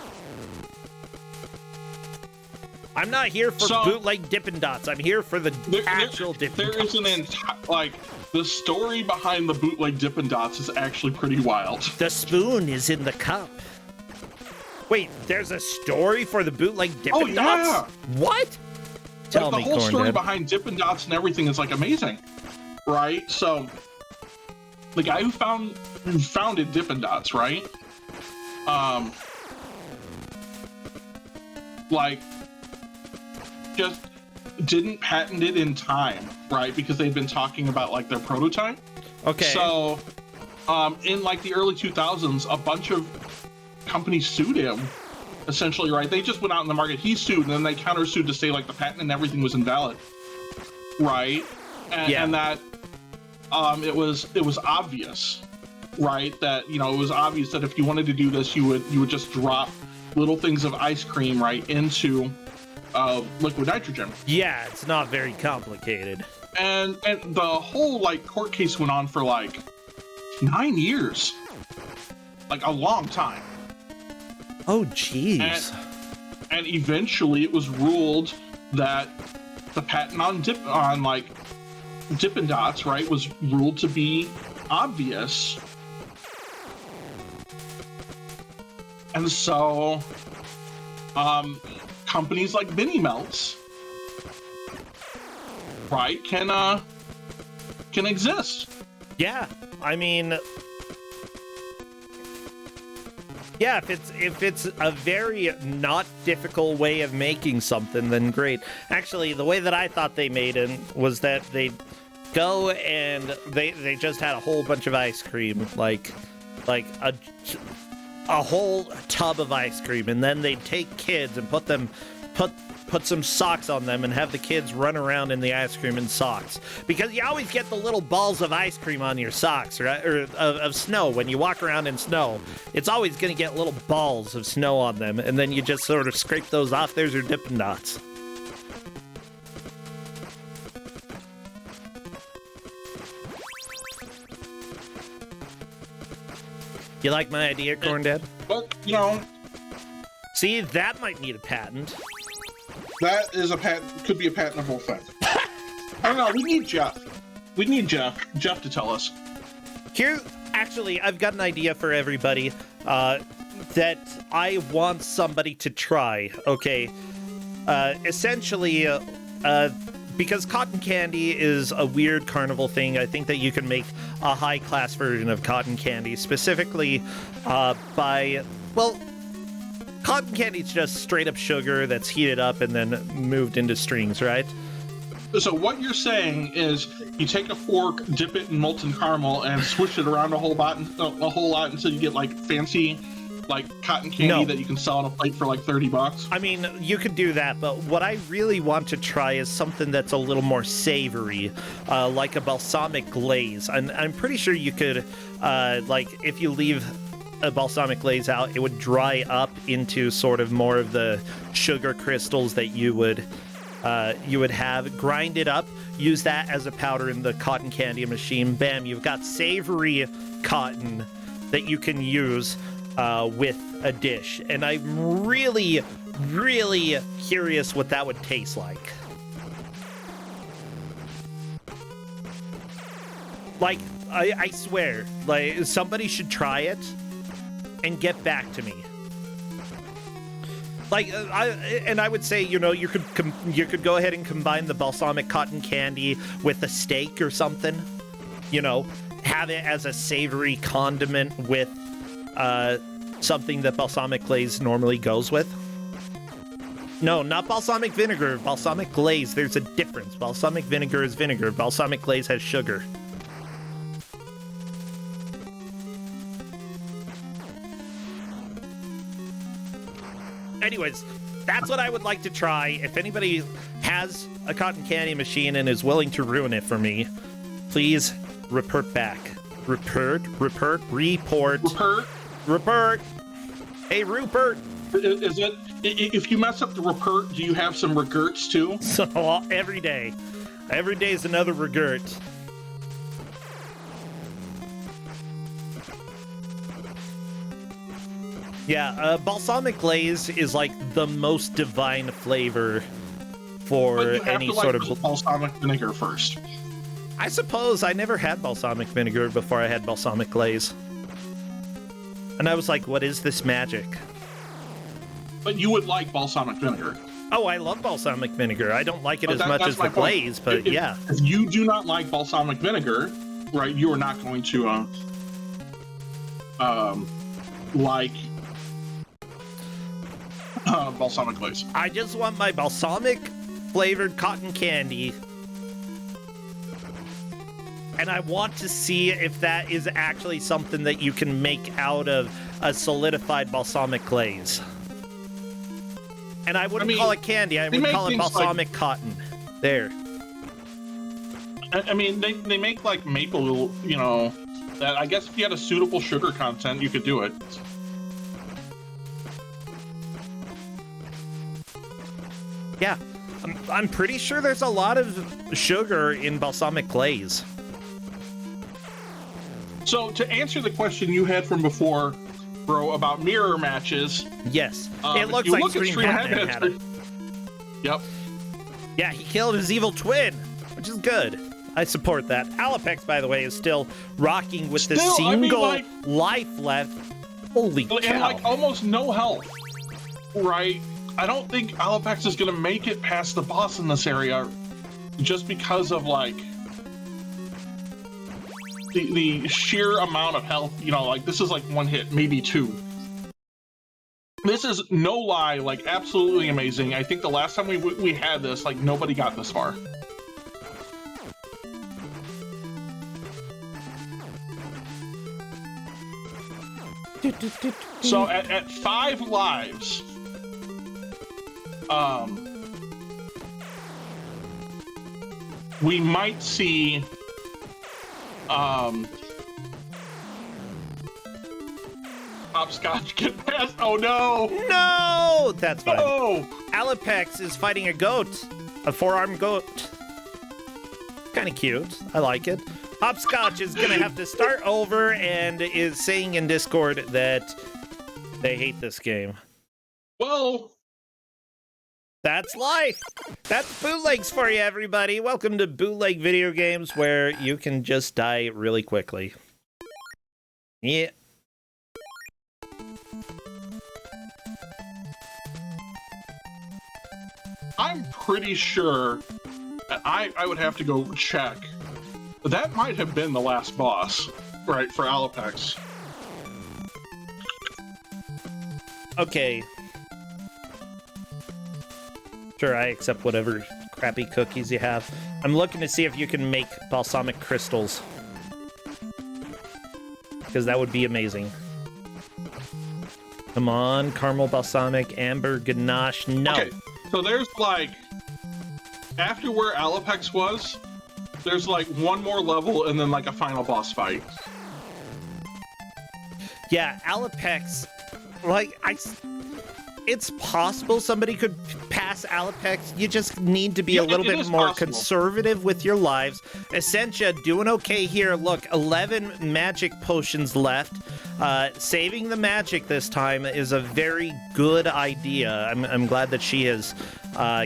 I'm not here for bootleg Dippin' Dots. I'm here for the actual Dippin' Dots. There is an entire, the story behind the bootleg Dippin' Dots is actually pretty wild. The spoon is in the cup. Wait, there's a story for the bootleg Dippin' Dots? What? Tell me, the whole story Cornhead. behind Dippin' Dots and everything is amazing, right? So, the guy who founded Dippin' Dots, right? Just didn't patent it in time, right? Because they'd been talking about their prototype. Okay. So in like the early 2000s, a bunch of companies sued him. Essentially, right? They just went out in the market. He sued, and then they countersued to say like the patent and everything was invalid, right? And that it was obvious, right? That it was obvious that if you wanted to do this, you would just drop little things of ice cream right into liquid nitrogen. Yeah, it's not very complicated. And the whole like court case went on for like 9 years, like a long time. Oh, jeez. And eventually it was ruled that the patent on like Dippin' Dots, right, was ruled to be obvious. And so companies like Mini Melts, right, can exist. Yeah, I mean, yeah, if it's a very not difficult way of making something, then great. Actually, the way that I thought they made it was that they'd go and they just had a whole bunch of ice cream, like a whole tub of ice cream, and then they'd take kids and put some socks on them and have the kids run around in the ice cream in socks. Because you always get the little balls of ice cream on your socks, right? Or of snow. When you walk around in snow, it's always going to get little balls of snow on them, and then you just sort of scrape those off. There's your Dippin' Dots. You like my idea, Corn Dad? But, See, that might need a patent. that is could be a patentable thing. I don't know, we need Jeff. Jeff to tell us. Here, actually, I've got an idea for everybody that I want somebody to try, okay? Essentially, because cotton candy is a weird carnival thing, I think that you can make a high-class version of cotton candy, specifically cotton candy's just straight-up sugar that's heated up and then moved into strings, right? So what you're saying is you take a fork, dip it in molten caramel, and swish it around a whole lot until you get like fancy, like cotton candy that you can sell on a plate for like $30. I mean, you could do that, but what I really want to try is something that's a little more savory, like a balsamic glaze. And I'm pretty sure you could, if you leave a balsamic glaze out, it would dry up into sort of more of the sugar crystals that you would have. Grind it up, use that as a powder in the cotton candy machine. Bam, you've got savory cotton that you can use with a dish. And I'm really, really curious what that would taste like. Like, I swear, like, somebody should try it and get back to me. Like, I would say, you could go ahead and combine the balsamic cotton candy with a steak or something. Have it as a savory condiment with something that balsamic glaze normally goes with. No, not balsamic vinegar. Balsamic glaze. There's a difference. Balsamic vinegar is vinegar. Balsamic glaze has sugar. Anyways, that's what I would like to try. If anybody has a cotton candy machine and is willing to ruin it for me, please report back. Report. Hey, Rupert. Is it, if you mess up the report, do you have some regrets too? So every day is another regret. Yeah, balsamic glaze is like the most divine flavor for any sort of balsamic vinegar first. I suppose I never had balsamic vinegar before I had balsamic glaze. And I was like, what is this magic? But you would like balsamic vinegar. Oh, I love balsamic vinegar. I don't like it as much as the glaze, but yeah. If you do not like balsamic vinegar, right, you are not going to like balsamic glaze. I just want my balsamic flavored cotton candy And I want to see if that is actually something that you can make out of a solidified balsamic glaze. And I wouldn't call it candy. I would call it balsamic cotton. There. I mean, they make like maple, you know, that I guess if you had a suitable sugar content, you could do it. Yeah, I'm pretty sure there's a lot of sugar in balsamic glaze. So to answer the question you had from before, bro, about mirror matches. Yes, it looks like Stream Hatman had it. Yep. Yeah, he killed his evil twin, which is good. I support that. Alapex, by the way, is still rocking with the single life left. Holy cow. And like almost no health, right? I don't think Alapex is going to make it past the boss in this area just because of like the sheer amount of health. You know, like this is like one hit, maybe two. This is no lie, like absolutely amazing. I think the last time we had this, like nobody got this far. So at 5 lives, we might see Hopscotch get past. Oh no! No! That's fine. No! Alapex is fighting a goat. A 4-armed goat. Kind of cute. I like it. Hopscotch is going to have to start over and is saying in Discord that they hate this game. Well, that's life. That's bootlegs for you, everybody. Welcome to bootleg video games where you can just die really quickly. Yeah. I'm pretty sure I would have to go check. That might have been the last boss, right, for Alapex. Okay. Sure, I accept whatever crappy cookies you have. I'm looking to see if you can make balsamic crystals. Because that would be amazing. Come on, caramel balsamic, amber ganache. No. Okay, so there's like, after where Alapex was, there's like one more level and then like a final boss fight. Yeah, Alapex, like, it's possible somebody could pass Alapex. You just need to be a little bit more conservative with your lives. Essentia doing okay here. Look, 11 magic potions left. Saving the magic this time is a very good idea. I'm glad that she has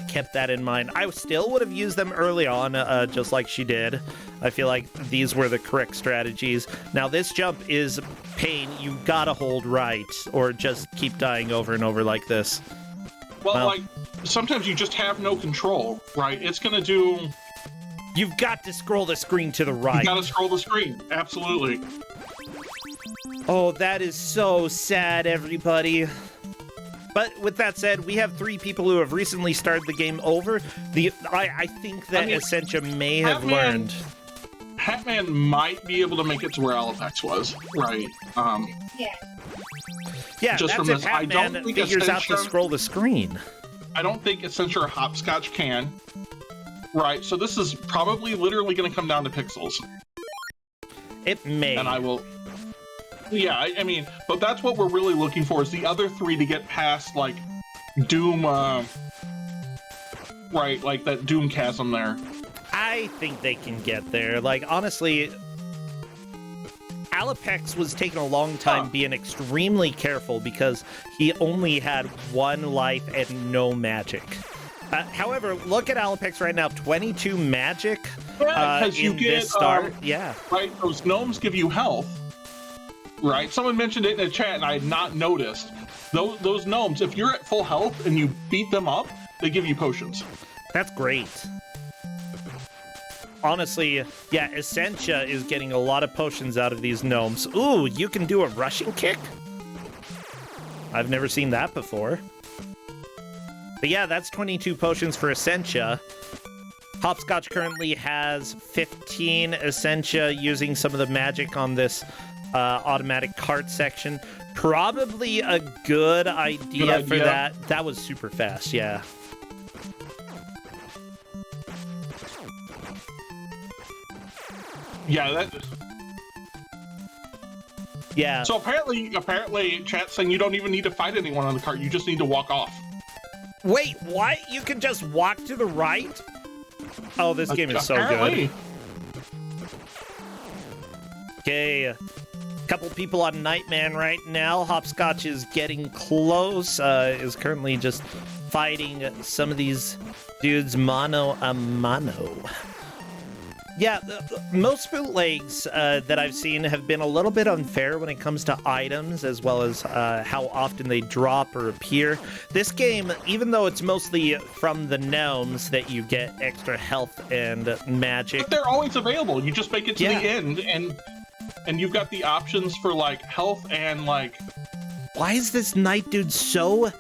kept that in mind. I still would have used them early on, just like she did. I feel like these were the correct strategies. Now, this jump is pain. You gotta hold right, or just keep dying over and over like this. Well, like, sometimes you just have no control, right? It's gonna do... You've got to scroll the screen to the right. You gotta scroll the screen, absolutely. Oh, that is so sad, everybody. But with that said, we have 3 people who have recently started the game over. I think that Essentia may have learned. Hatman might be able to make it to where Alapex was, right? Yeah, just that's from this, I don't think figures out to scroll the screen. I don't think Essentia or Hopscotch can. Right, so this is probably literally going to come down to pixels. It may. And I will... Yeah, I mean, but that's what we're really looking for, is the other 3 to get past, like, Doom, right, like that Doom chasm there. I think they can get there. Like, honestly, Alapex was taking a long time being extremely careful because he only had 1 life and no magic. However, look at Alapex right now, 22 magic in this start. Yeah. Right, those gnomes give you health. Right, someone mentioned it in the chat and I had not noticed. Those gnomes, if you're at full health and you beat them up, they give you potions. That's great. Honestly, yeah, Essentia is getting a lot of potions out of these gnomes. Ooh, you can do a rushing kick? I've never seen that before. But yeah, that's 22 potions for Essentia. Hopscotch currently has 15 Essentia using some of the magic on this automatic cart section. Probably a good idea for that. That was super fast, yeah. Yeah, Yeah. So apparently, chat's saying you don't even need to fight anyone on the cart. You just need to walk off. Wait, what? You can just walk to the right? Oh, this game is so good. Okay, a couple people on Nightman right now. Hopscotch is getting close. Is currently just fighting some of these dudes mano a mano. Yeah, most bootlegs that I've seen have been a little bit unfair when it comes to items, as well as how often they drop or appear. This game, even though it's mostly from the gnomes that you get extra health and magic, but they're always available. You just make it to the end, and you've got the options for like health and like. Why is this knight dude so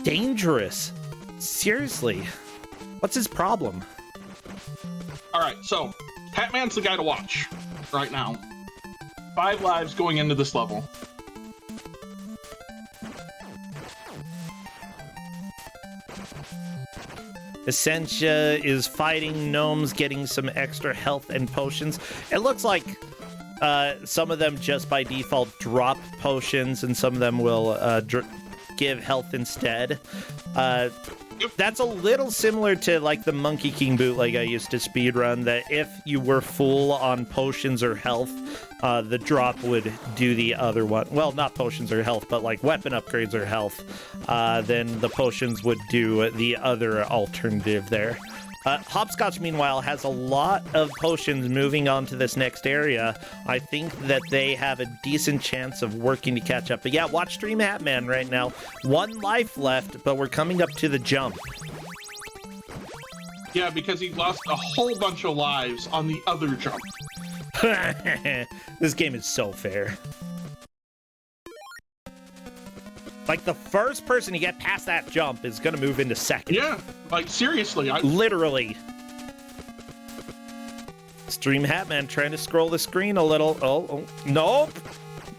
dangerous? Seriously, what's his problem? All right, so Hatman's the guy to watch right now. 5 lives going into this level. Essentia is fighting gnomes, getting some extra health and potions. It looks like some of them just by default drop potions, and some of them will give health instead. That's a little similar to like the Monkey King bootleg I used to speedrun, that if you were full on potions or health, the drop would do the other one. Well, not potions or health, but like weapon upgrades or health. Then the potions would do the other alternative there. Hopscotch, meanwhile, has a lot of potions moving on to this next area. I think that they have a decent chance of working to catch up. But yeah, watch Stream Hatman right now. 1 life left, but we're coming up to the jump. Yeah, because he lost a whole bunch of lives on the other jump. This game is so fair. Like, the first person to get past that jump is gonna move into second. Yeah, like, seriously. Literally. Stream Hatman trying to scroll the screen a little. Oh, nope.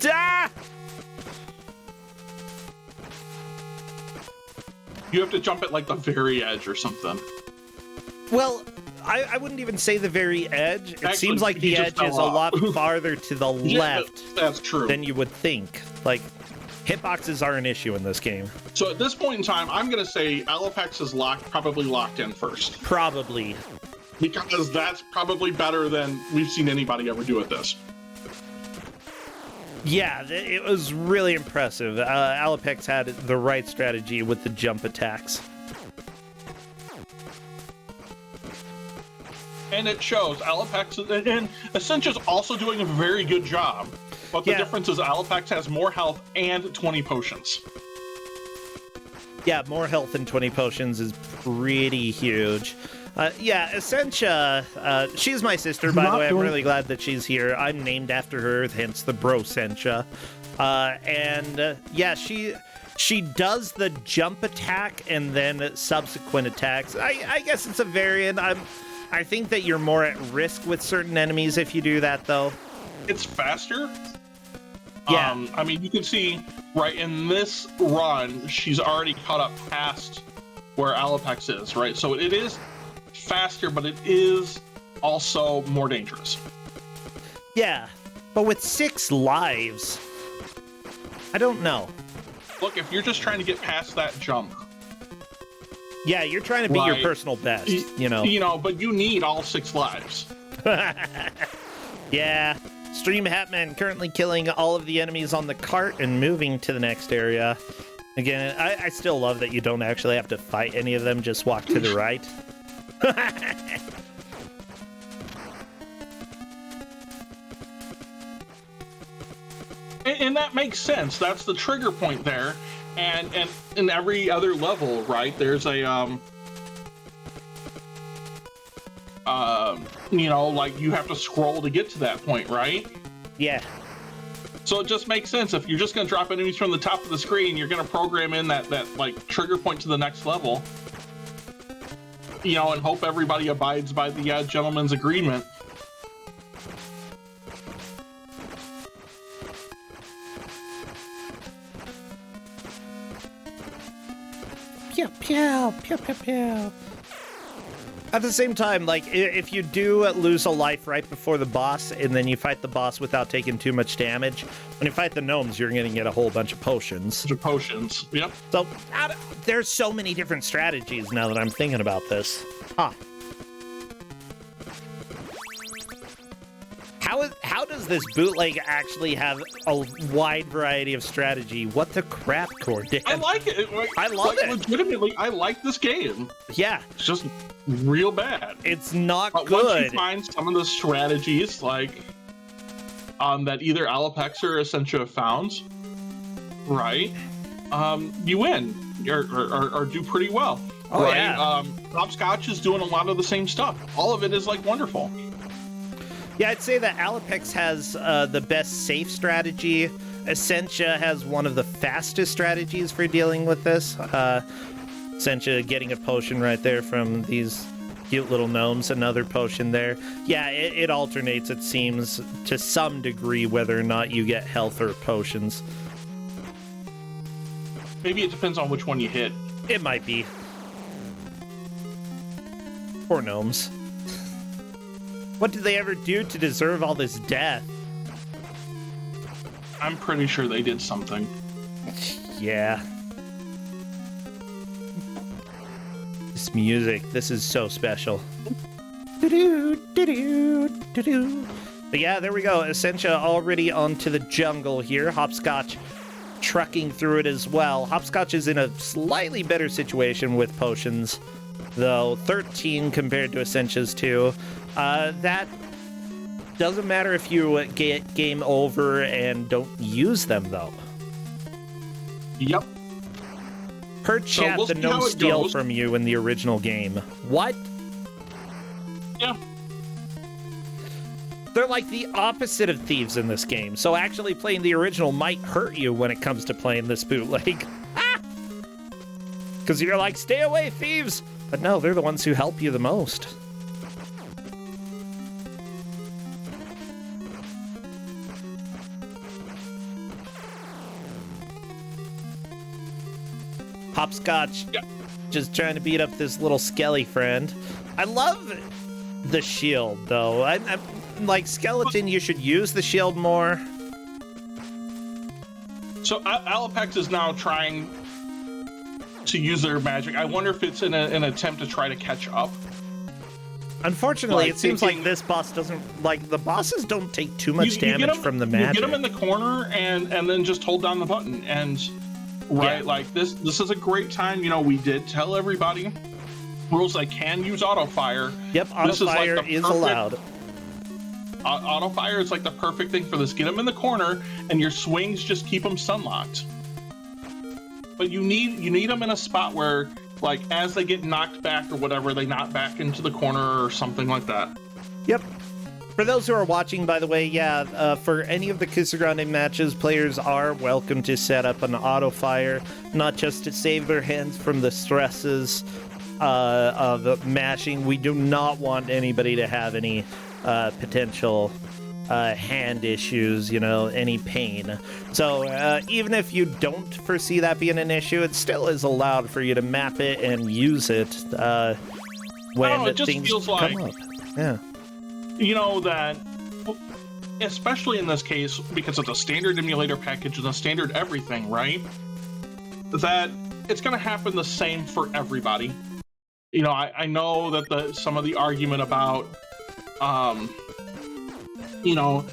Da! You have to jump at, like, the very edge or something. Well, I wouldn't even say the very edge. It Actually, seems like the edge is a lot farther to the left that's true. than you would think. Like, hitboxes are an issue in this game. So at this point in time, I'm going to say Alapex is probably locked in first. Probably. Because that's probably better than we've seen anybody ever do at this. Yeah, it was really impressive. Alapex had the right strategy with the jump attacks. And it shows. Alapex and Essentia's also doing a very good job. But the difference is Alapex has more health and 20 potions. Yeah, more health and 20 potions is pretty huge. Yeah, Essentia, she's my sister, by the way. I'm really glad that she's here. I'm named after her, hence the Bro-sentia. Yeah, she does the jump attack and then subsequent attacks. I guess it's a variant. I think that you're more at risk with certain enemies if you do that, though. It's faster. Yeah. I mean, you can see right in this run, she's already caught up past where Alapex is, right? So it is faster, but it is also more dangerous. Yeah, but with 6 lives, I don't know. Look, if you're just trying to get past that jump. Yeah, you're trying to be your personal best, you know. You know, but you need all 6 lives. Yeah. Stream Hatman currently killing all of the enemies on the cart and moving to the next area. Again, I still love that you don't actually have to fight any of them, just walk to the right. And that makes sense. That's the trigger point there. And in every other level, right, there's a you know, like you have to scroll to get to that point, right? Yeah. So it just makes sense. If you're just going to drop enemies from the top of the screen, you're going to program in that like trigger point to the next level. you know, and hope everybody abides by the gentleman's agreement. Pew, pew, pew, pew, pew. At the same time, like, if you do lose a life right before the boss, and then you fight the boss without taking too much damage, when you fight the gnomes, you're going to get a whole bunch of potions. Yep. So, there's so many different strategies now that I'm thinking about this. Huh. How does this bootleg actually have a wide variety of strategy? What the crap, Cordan? I like it. I love it. Legitimately, I like this game. Yeah. It's just real bad. It's not but good. Once you find some of the strategies, like, that either Alapex or Essentia have found, right, you win. Or do pretty well. Oh, right? yeah. Hopscotch is doing a lot of the same stuff. All of it is, like, wonderful. Yeah, I'd say that Alapex has the best safe strategy. Essentia has one of the fastest strategies for dealing with this. Essentia getting a potion right there from these cute little gnomes, another potion there. Yeah, it alternates, it seems, to some degree, whether or not you get health or potions. Maybe it depends on which one you hit. It might be. Poor gnomes. What did they ever do to deserve all this death? I'm pretty sure they did something. Yeah. This music, this is so special. Do-do, do-do, do-do. But yeah, there we go. Essentia already onto the jungle here. Hopscotch trucking through it as well. Hopscotch is in a slightly better situation with potions, though. 13 compared to Essentia's 2. That doesn't matter if you get game over and don't use them, though. Yep. Per chat, we'll the see gnomes how it steal goes. from you in the original game. What? Yeah. They're like the opposite of thieves in this game, so actually playing the original might hurt you when it comes to playing this bootleg. Because you're like, stay away, thieves! But no, they're the ones who help you the most. Hopscotch, Yeah. just trying to beat up this little skelly friend. I love the shield, though. I'm like, Skeleton, you should use the shield more. So Alapex is now trying to use their magic. I wonder if it's in an attempt to try to catch up. Unfortunately, Like, it seems thinking- like this boss doesn't, like, the bosses don't take too much damage from the magic. You get them in the corner and then just hold down the button. And, right, Yeah. like, this is a great time. You know, we did tell everybody rules like can use auto fire. Yep, auto This is like fire the is perfect- allowed. Auto fire is like the perfect thing for this. Get them in the corner, and your swings just keep them sunlocked. But you need them in a spot where, like, as they get knocked back or whatever, they knock back into the corner or something like that. Yep. For those who are watching, by the way, yeah, for any of the Kusog7ande matches, players are welcome to set up an auto fire, not just to save their hands from the stresses of mashing. We do not want anybody to have any potential hand issues, you know, any pain. So even if you don't foresee that being an issue, it still is allowed for you to map it and use it when it just things feels come like- up. Yeah. You know that, especially in this case, because it's a standard emulator package and a standard everything, right? That it's going to happen the same for everybody. You know, I know that some of the argument about, you know,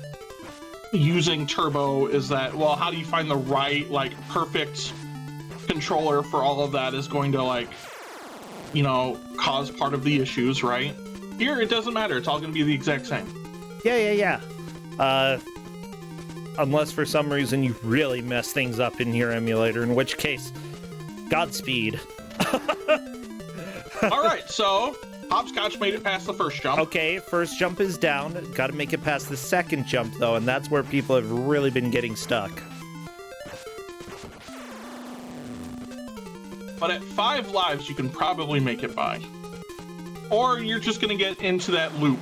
using turbo is that, well, how do you find the right, like, perfect controller for all of that is going to, like, you know, cause part of the issues, right? Here, it doesn't matter. It's all going to be the exact same. Yeah. Unless for some reason you really mess things up in your emulator, in which case, Godspeed. All right, so Hopscotch made it past the first jump. Okay, first jump is down. Got to make it past the second jump, though, and that's where people have really been getting stuck. But at 5 lives, you can probably make it by. or you're just gonna get into that loop.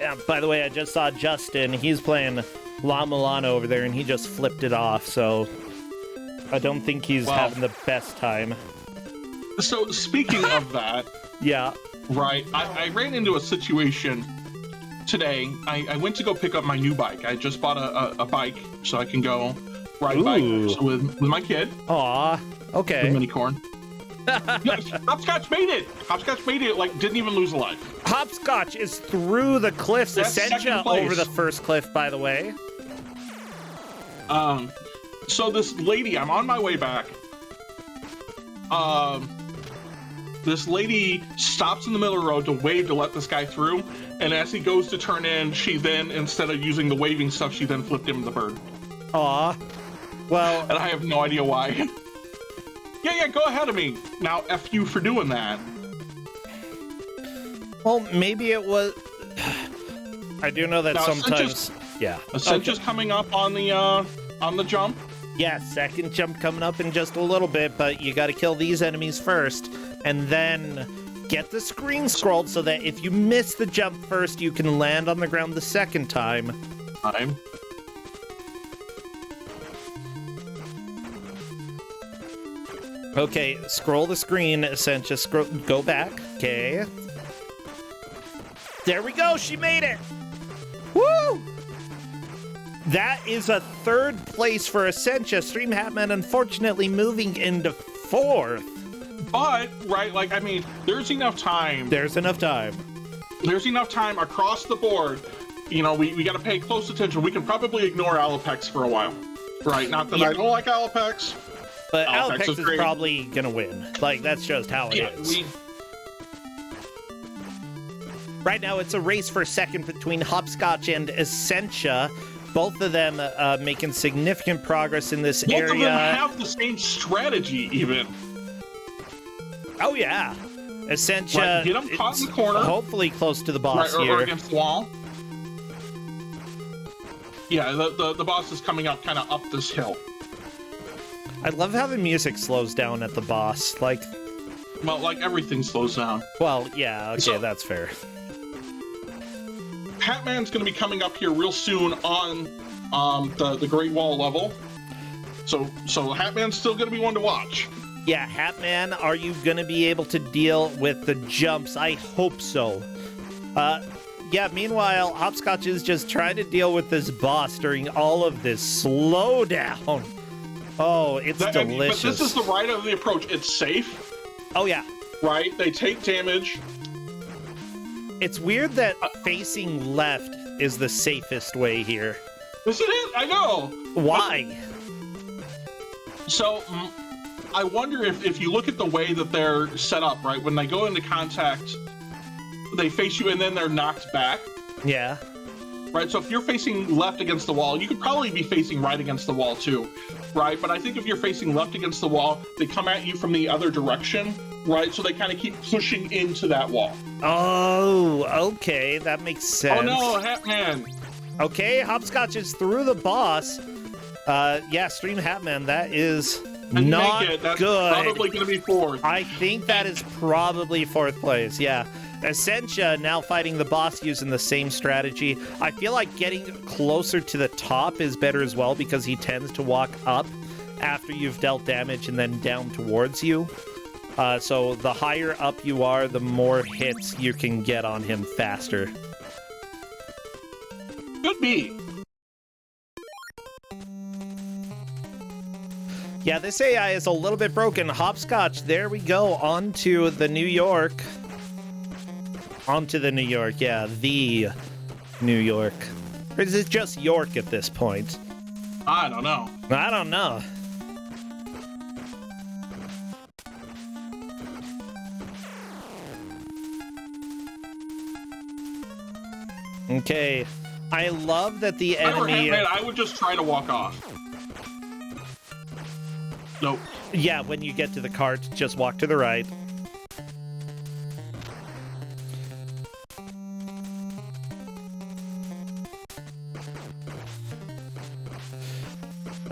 Yeah, by the way, I just saw Justin. He's playing La Milano over there, and he just flipped it off, so I don't think he's having the best time. So, speaking of that... Yeah. Right, I ran into a situation today. I went to go pick up my new bike. I just bought a bike so I can go ride bikes with my kid. Aw, okay. With Minicorn. Hopscotch made it! Hopscotch made it, like, didn't even lose a life. Hopscotch is through the cliffs. Essentia over the first cliff, by the way. So this lady, I'm on my way back. This lady stops in the middle of the road to wave to let this guy through, and as he goes to turn in, she then, instead of using the waving stuff, she then flipped him the bird. Aw. Well... And I have no idea why. Yeah, go ahead of me. Now, F you for doing that. Well, maybe it was... I do know that now, sometimes... Essentia's coming up on the jump. Yeah, second jump coming up in just a little bit, but you gotta kill these enemies first, and then get the screen scrolled so that if you miss the jump first, you can land on the ground the second time. Okay, scroll the screen, Essentia. Go back. Okay. There we go. She made it. Woo! That is a third place for Essentia. Stream Hatman unfortunately moving into fourth. But, right, like, I mean, there's enough time. There's enough time. There's enough time across the board. You know, we got to pay close attention. We can probably ignore Alapex for a while. Right? Not that I don't like Alapex. But Alapex is probably going to win. Like, that's just how it is. Right now, it's a race for second between Hopscotch and Essentia. Both of them making significant progress in this area. Both of them have the same strategy, even. Oh, yeah. Essentia... Right, get them caught in the corner. Hopefully close to the boss here. Or against the wall. Yeah, the boss is coming up kind of up this hill. I love how the music slows down at the boss. Like... Well, like everything slows down. Well, yeah, okay, so, that's fair. Hatman's going to be coming up here real soon on the Great Wall level. So Hatman's still going to be one to watch. Yeah, Hatman, are you going to be able to deal with the jumps? I hope so. Yeah, meanwhile, Hopscotch is just trying to deal with this boss during all of this slowdown. Oh, it's delicious. I mean, but this is the right of the approach. It's safe. Oh, yeah. Right? They take damage. It's weird that facing left is the safest way here. Isn't it? I know. Why? So, I wonder if you look at the way that they're set up, right? When they go into contact, they face you and then they're knocked back. Yeah. Right? So if you're facing left against the wall, you could probably be facing right against the wall too. Right? But I think if you're facing left against the wall, they come at you from the other direction. Right? So they kind of keep pushing into that wall. Oh, okay. That makes sense. Oh no, Hatman. Okay, Hopscotch is through the boss. Yeah, Stream Hatman, that is not make it. That's good. Probably going to be fourth. I think that is probably fourth place, yeah. Essentia now fighting the boss using the same strategy. I feel like getting closer to the top is better as well because he tends to walk up after you've dealt damage and then down towards you. So the higher up you are, the more hits you can get on him faster. Could be. Yeah, this AI is a little bit broken. Hopscotch, there we go. On to the New York. Onto the New York, yeah, the New York. Or is it just York at this point? I don't know. I don't know. Okay, I love that the enemy... I would just try to walk off. Nope. Yeah, when you get to the cart, just walk to the right.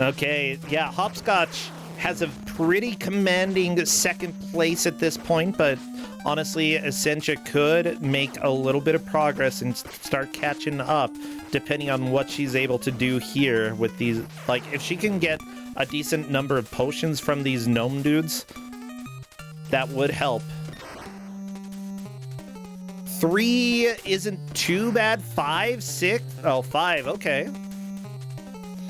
Okay, yeah, Hopscotch has a pretty commanding second place at this point, but honestly, Essentia could make a little bit of progress and start catching up, depending on what she's able to do here with these. Like, if she can get a decent number of potions from these gnome dudes, that would help. 3 isn't too bad. 5, 6, oh, 5, okay.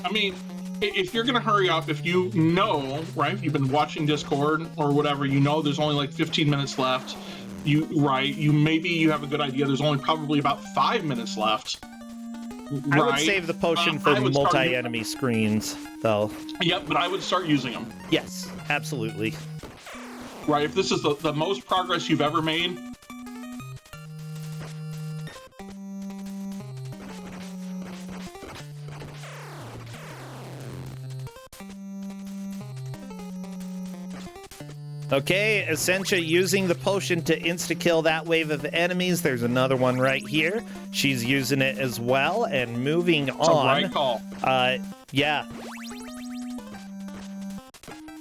I mean, if you're gonna hurry up, if you know, right, if you've been watching Discord or whatever, you know there's only like 15 minutes left. Maybe you have a good idea. There's only probably about 5 minutes left. I would save the potion for multi-enemy screens, though. Yep, but I would start using them. Yes, absolutely. Right, if this is the most progress you've ever made. Okay, Essentia using the potion to insta-kill that wave of enemies. There's another one right here. She's using it as well, and moving on. It's a right call. Yeah.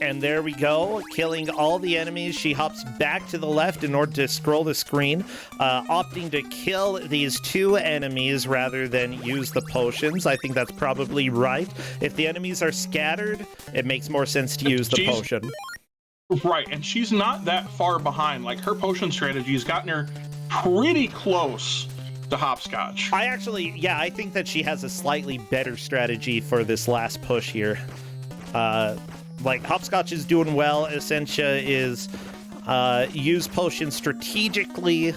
And there we go, killing all the enemies. She hops back to the left in order to scroll the screen, opting to kill these 2 enemies rather than use the potions. I think that's probably right. If the enemies are scattered, it makes more sense to use the potion. Right, and she's not that far behind. Like, her potion strategy has gotten her pretty close to Hopscotch. I think that she has a slightly better strategy for this last push here. Like, Hopscotch is doing well. Essentia is use potions strategically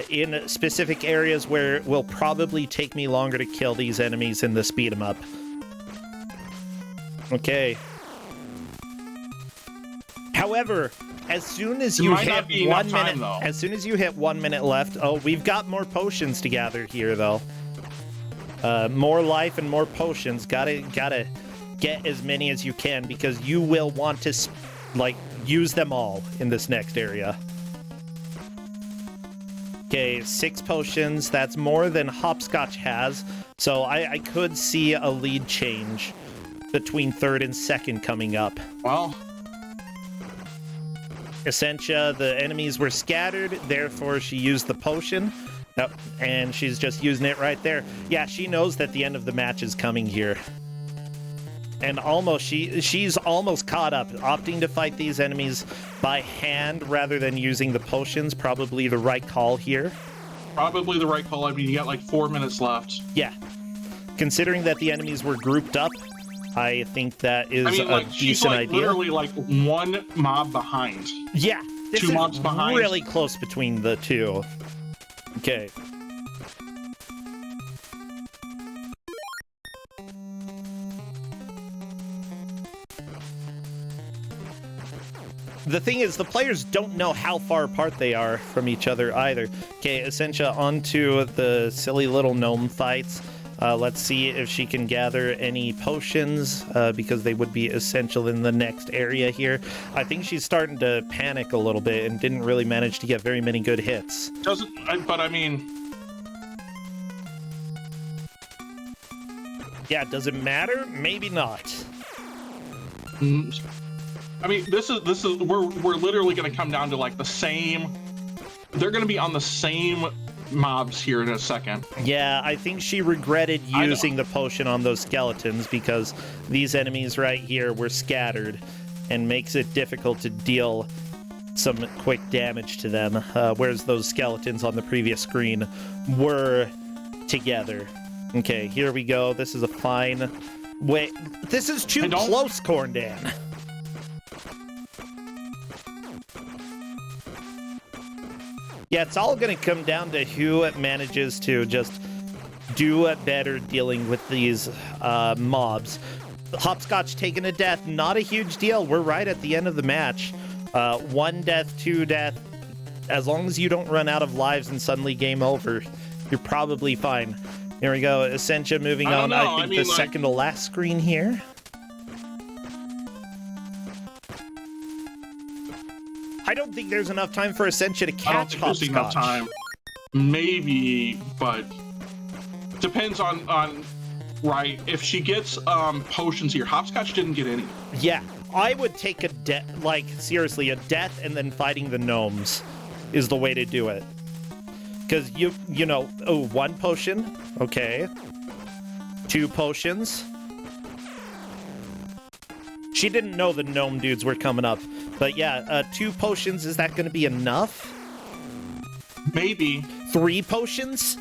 in specific areas where it will probably take me longer to kill these enemies and to speed them up. Okay. However, as soon as you hit 1 minute, as soon as you hit 1 minute left, oh, we've got more potions to gather here, though. More life and more potions. Gotta get as many as you can, because you will want to, like, use them all in this next area. Okay, 6 potions. That's more than Hopscotch has, so I could see a lead change between 3rd and 2nd coming up. Well, Essentia, the enemies were scattered, therefore she used the potion. Nope, and she's just using it right there. Yeah, she knows that the end of the match is coming here. And she's almost caught up, opting to fight these enemies by hand rather than using the potions. Probably the right call here. Probably the right call. I mean, you got like 4 minutes left. Yeah. Considering that the enemies were grouped up, I think that is a decent idea. Literally like 1 mob behind. Yeah. This 2 mobs behind. Really close between the 2. Okay. The thing is, the players don't know how far apart they are from each other either. Okay, Essentia onto the silly little gnome fights. Let's see if she can gather any potions, because they would be essential in the next area here. I think she's starting to panic a little bit and didn't really manage to get very many good hits. But I mean... Yeah, does it matter? Maybe not. I mean, this is we're literally going to come down to like the same. They're going to be on the same mobs here in a second. Yeah, I think she regretted using the potion on those skeletons, because these enemies right here were scattered and makes it difficult to deal some quick damage to them, whereas those skeletons on the previous screen were together. Okay, here we go. This is a fine... Wait, this is too close, Corndan. Yeah, it's all going to come down to who manages to just do better dealing with these mobs. Hopscotch taking a death, not a huge deal. We're right at the end of the match. 1 death, 2 death. As long as you don't run out of lives and suddenly game over, you're probably fine. Here we go, Essentia moving on. I think the second to last screen here. I don't think there's enough time for Essentia to catch Hopscotch. There's enough time. Maybe, but depends on right. If she gets potions here, Hopscotch didn't get any. Yeah, I would take a death, like seriously, a death and then fighting the gnomes. is the way to do it. Because you know, oh, 1 potion, okay. 2 potions. She didn't know the gnome dudes were coming up. But yeah, 2 potions, is that going to be enough? Maybe. 3 potions?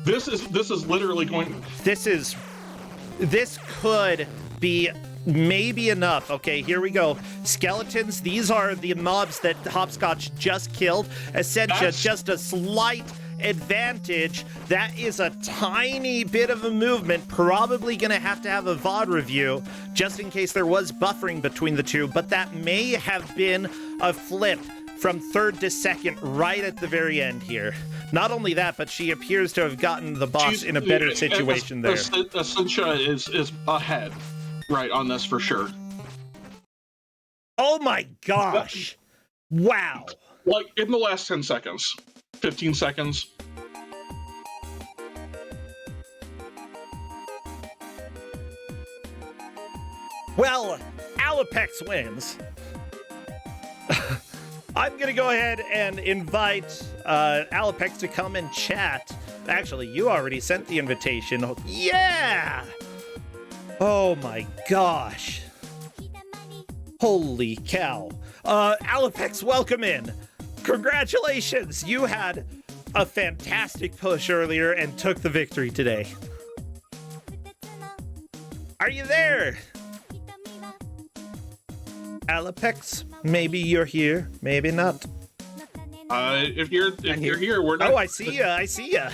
This is literally going... This could be maybe enough. Okay, here we go. Skeletons, these are the mobs that Hopscotch just killed. Essentia, just a slight advantage. That is a tiny bit of a movement. Probably gonna have to have a VOD review just in case there was buffering between the two, but that may have been a flip from 3rd to 2nd right at the very end here. Not only that, but she appears to have gotten the boss in a better situation there. Essentia is ahead, right, on this for sure. Oh my gosh! Wow! Like, in the last 10 seconds. 15 seconds. Well, Alapex wins. I'm gonna go ahead and invite Alapex to come and chat. Actually, you already sent the invitation. Yeah! Oh my gosh. Holy cow. Alapex, welcome in. Congratulations! You had a fantastic push earlier and took the victory today. Are you there? Alapex, maybe you're here, maybe not. If you're here, we're not... Oh, I see ya, I see ya.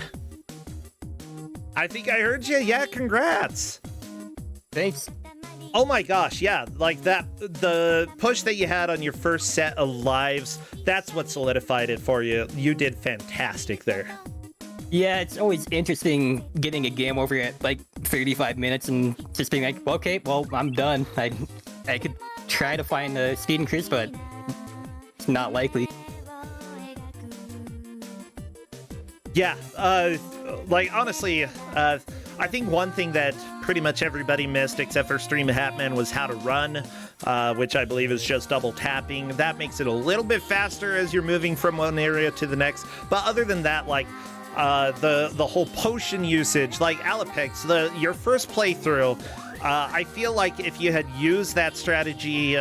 I think I heard you. Yeah, congrats. Thanks. Oh my gosh, yeah, like that, the push that you had on your first set of lives, that's what solidified it for you. You did fantastic there. Yeah, it's always interesting getting a game over at like 35 minutes and just being like, okay, well, I'm done. I could try to find a speed increase, but it's not likely. Yeah, like honestly, I think one thing that pretty much everybody missed except for Stream Hatman was how to run, which I believe is just double tapping. That makes it a little bit faster as you're moving from one area to the next. But other than that, like the whole potion usage, like Alapex, your first playthrough, I feel like if you had used that strategy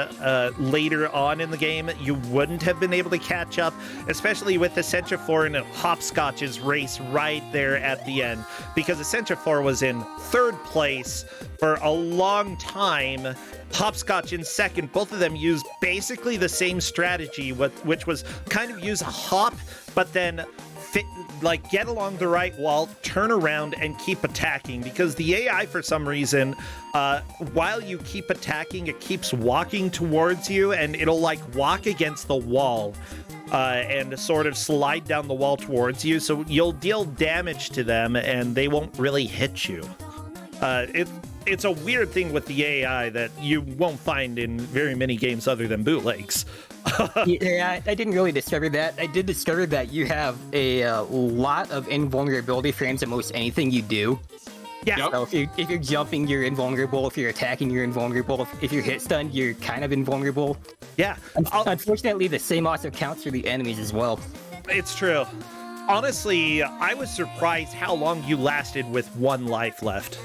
later on in the game, you wouldn't have been able to catch up, especially with Essentia 4 and Hopscotch's race right there at the end, because Essentia 4 was in 3rd place for a long time. Hopscotch in 2nd. Both of them used basically the same strategy, which was kind of use a hop, but then get along the right wall, turn around, and keep attacking, because the AI, for some reason, while you keep attacking, it keeps walking towards you, and it'll like walk against the wall and sort of slide down the wall towards you, so you'll deal damage to them and they won't really hit you. It's a weird thing with the AI that you won't find in very many games other than bootlegs. Yeah, I didn't really discover that. I did discover that you have a lot of invulnerability frames at most anything you do. Yeah. So if you're jumping, you're invulnerable. If you're attacking, you're invulnerable. If you're hit stunned, you're kind of invulnerable. Yeah. Unfortunately, the same also counts for the enemies as well. It's true. Honestly, I was surprised how long you lasted with 1 life left.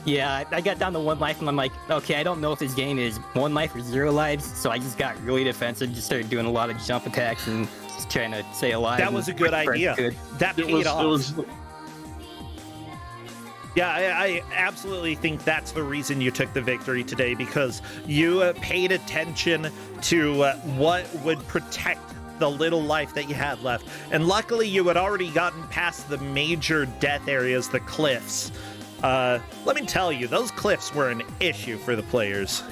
Yeah, I got down to 1 life and I'm like, okay, I don't know if this game is 1 life or 0 lives, so I just got really defensive, just started doing a lot of jump attacks and just trying to stay alive. That was a good idea. That paid off. Yeah, I absolutely think that's the reason you took the victory today, because you paid attention to what would protect the little life that you had left. And luckily, you had already gotten past the major death areas, the cliffs. Let me tell you, those cliffs were an issue for the players.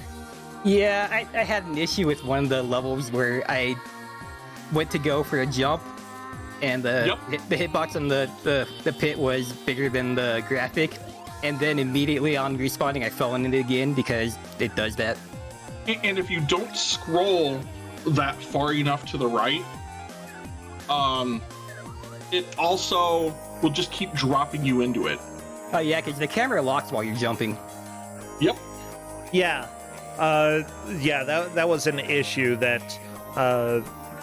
Yeah, I had an issue with one of the levels where I went to go for a jump, and the hitbox on the pit was bigger than the graphic, and then immediately on respawning I fell into it again because it does that. And if you don't scroll that far enough to the right, it also will just keep dropping you into it. Oh yeah, because the camera locks while you're jumping. Yep. Yeah. Yeah, that was an issue that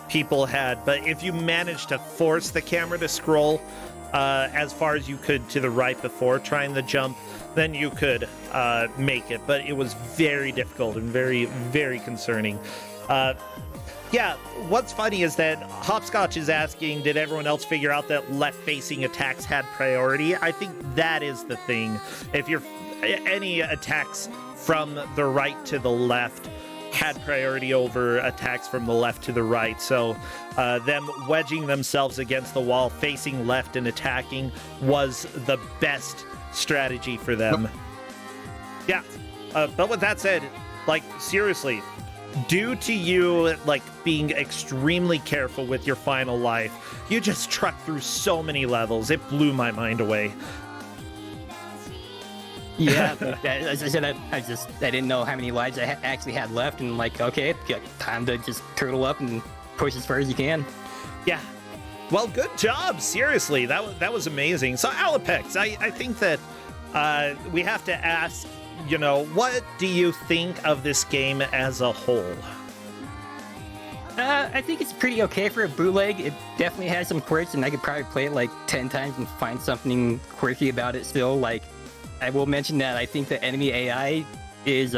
people had. But if you managed to force the camera to scroll as far as you could to the right before trying the jump, then you could make it. But it was very difficult and very, very concerning. Yeah, what's funny is that Hopscotch is asking, did everyone else figure out that left-facing attacks had priority? I think that is the thing. If you're any attacks from the right to the left had priority over attacks from the left to the right. So them wedging themselves against the wall, facing left and attacking was the best strategy for them. Yeah, but with that said, like, seriously, due to you, like, being extremely careful with your final life, you just trucked through so many levels. It blew my mind away. Yeah, as I said, I didn't know how many lives I actually had left, and like, okay, time to just turtle up and push as far as you can. Yeah. Well, good job. Seriously, that was amazing. So, Alapex, I think that we have to ask, you know, what do you think of this game as a whole? I think it's pretty okay for a bootleg. It definitely has some quirks, and I could probably play it like 10 times and find something quirky about it still. Like, I will mention that I think the enemy AI is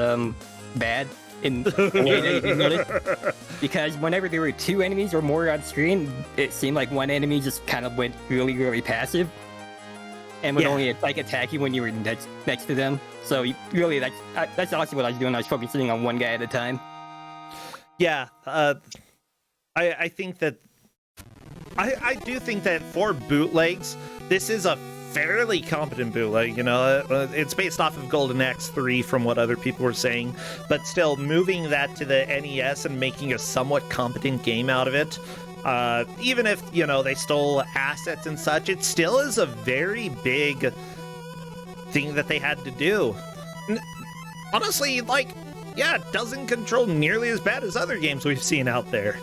bad in the way that you can notice. Because whenever there were 2 enemies or more on screen, it seemed like one enemy just kind of went really, really passive. And would only like attack you when you were next to them. So really, that's honestly what I was doing. I was focusing on one guy at a time. Yeah, I think that I do think that for bootlegs, this is a fairly competent bootleg. You know, it's based off of Golden Axe 3 from what other people were saying, but still moving that to the NES and making a somewhat competent game out of it. Even if, you know, they stole assets and such, it still is a very big thing that they had to do. Honestly, like, yeah, it doesn't control nearly as bad as other games we've seen out there.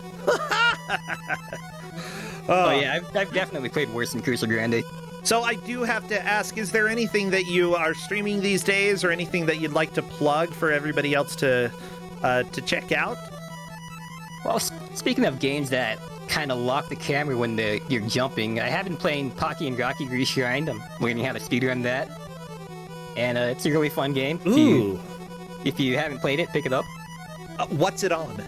Oh yeah, I've definitely played worse than Kusog7ande. So I do have to ask, is there anything that you are streaming these days or anything that you'd like to plug for everybody else to check out? Well, speaking of games that kind of lock the camera when you're jumping, I have been playing Pocky and Rocky Reshrined. I'm learning how to speedrun that. And it's a really fun game. Ooh. If you haven't played it, pick it up. What's it on?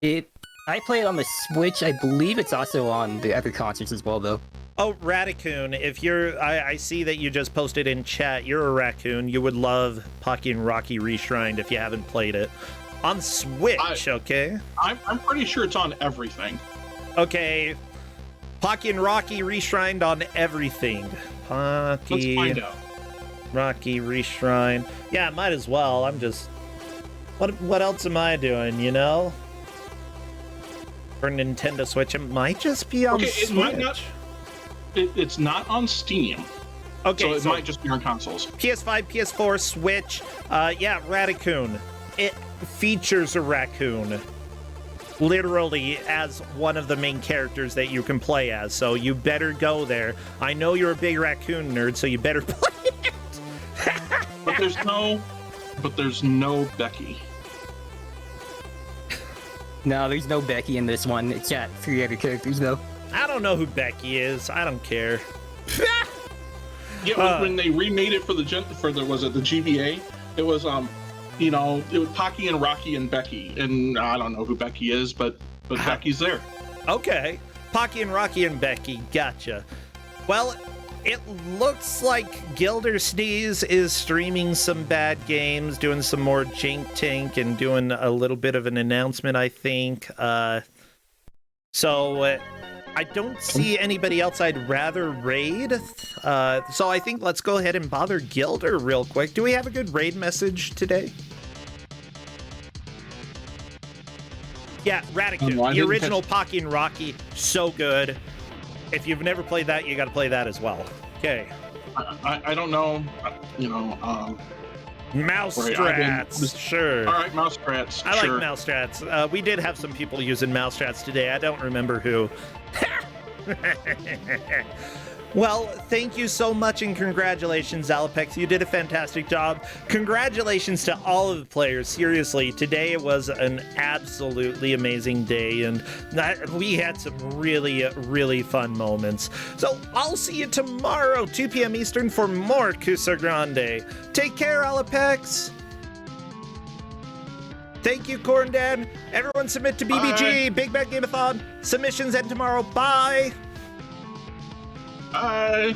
I play it on the Switch. I believe it's also on the other consoles as well, though. Oh, Raccoon, if you're... I see that you just posted in chat. You're a raccoon. You would love Pocky and Rocky Reshrined if you haven't played it. On Switch, okay? I'm pretty sure it's on everything. Okay. Pocky and Rocky Reshrined on everything. Pocky... Let's find out. Rocky Reshrined. Yeah, might as well. I'm just... What else am I doing, you know? For Nintendo Switch, it might just be on Switch. It might not... It's not on Steam. Okay, so it might just be on consoles. PS5, PS4, Switch. Yeah, Raccoon. It features a raccoon. Literally as one of the main characters that you can play as. So you better go there. I know you're a big raccoon nerd, so you better play it. But there's no Becky. No, there's no Becky in this one. It's got 3 other characters, though. I don't know who Becky is. I don't care. Yeah, when they remade it for the GBA, it was it was Pocky and Rocky and Becky, and I don't know who Becky is, but Becky's there. Okay, Pocky and Rocky and Becky, gotcha. Well, it looks like Gilder Sneeze is streaming some bad games, doing some more Jink Tink, and doing a little bit of an announcement, I think. So I don't see anybody else I'd rather raid. So I think let's go ahead and bother Gilder real quick. Do we have a good raid message today? Yeah, Radican, the original Pocky and Rocky, so good. If you've never played that, you got to play that as well. Okay. I don't know, Mousetrats, sure. All right, Mousetrats. I like Mousetrats. We did have some people using Mousetrats today. I don't remember who. Well, thank you so much and congratulations, Alapex. You did a fantastic job. Congratulations to all of the players. Seriously, today was an absolutely amazing day, and we had some really, really fun moments. So I'll see you tomorrow, 2 p.m. Eastern, for more Kusog7ande. Take care, Alapex. Thank you, Corn Dad. Everyone submit to BBG. Bye. Big Bad Gameathon. Submissions end tomorrow. Bye. Bye.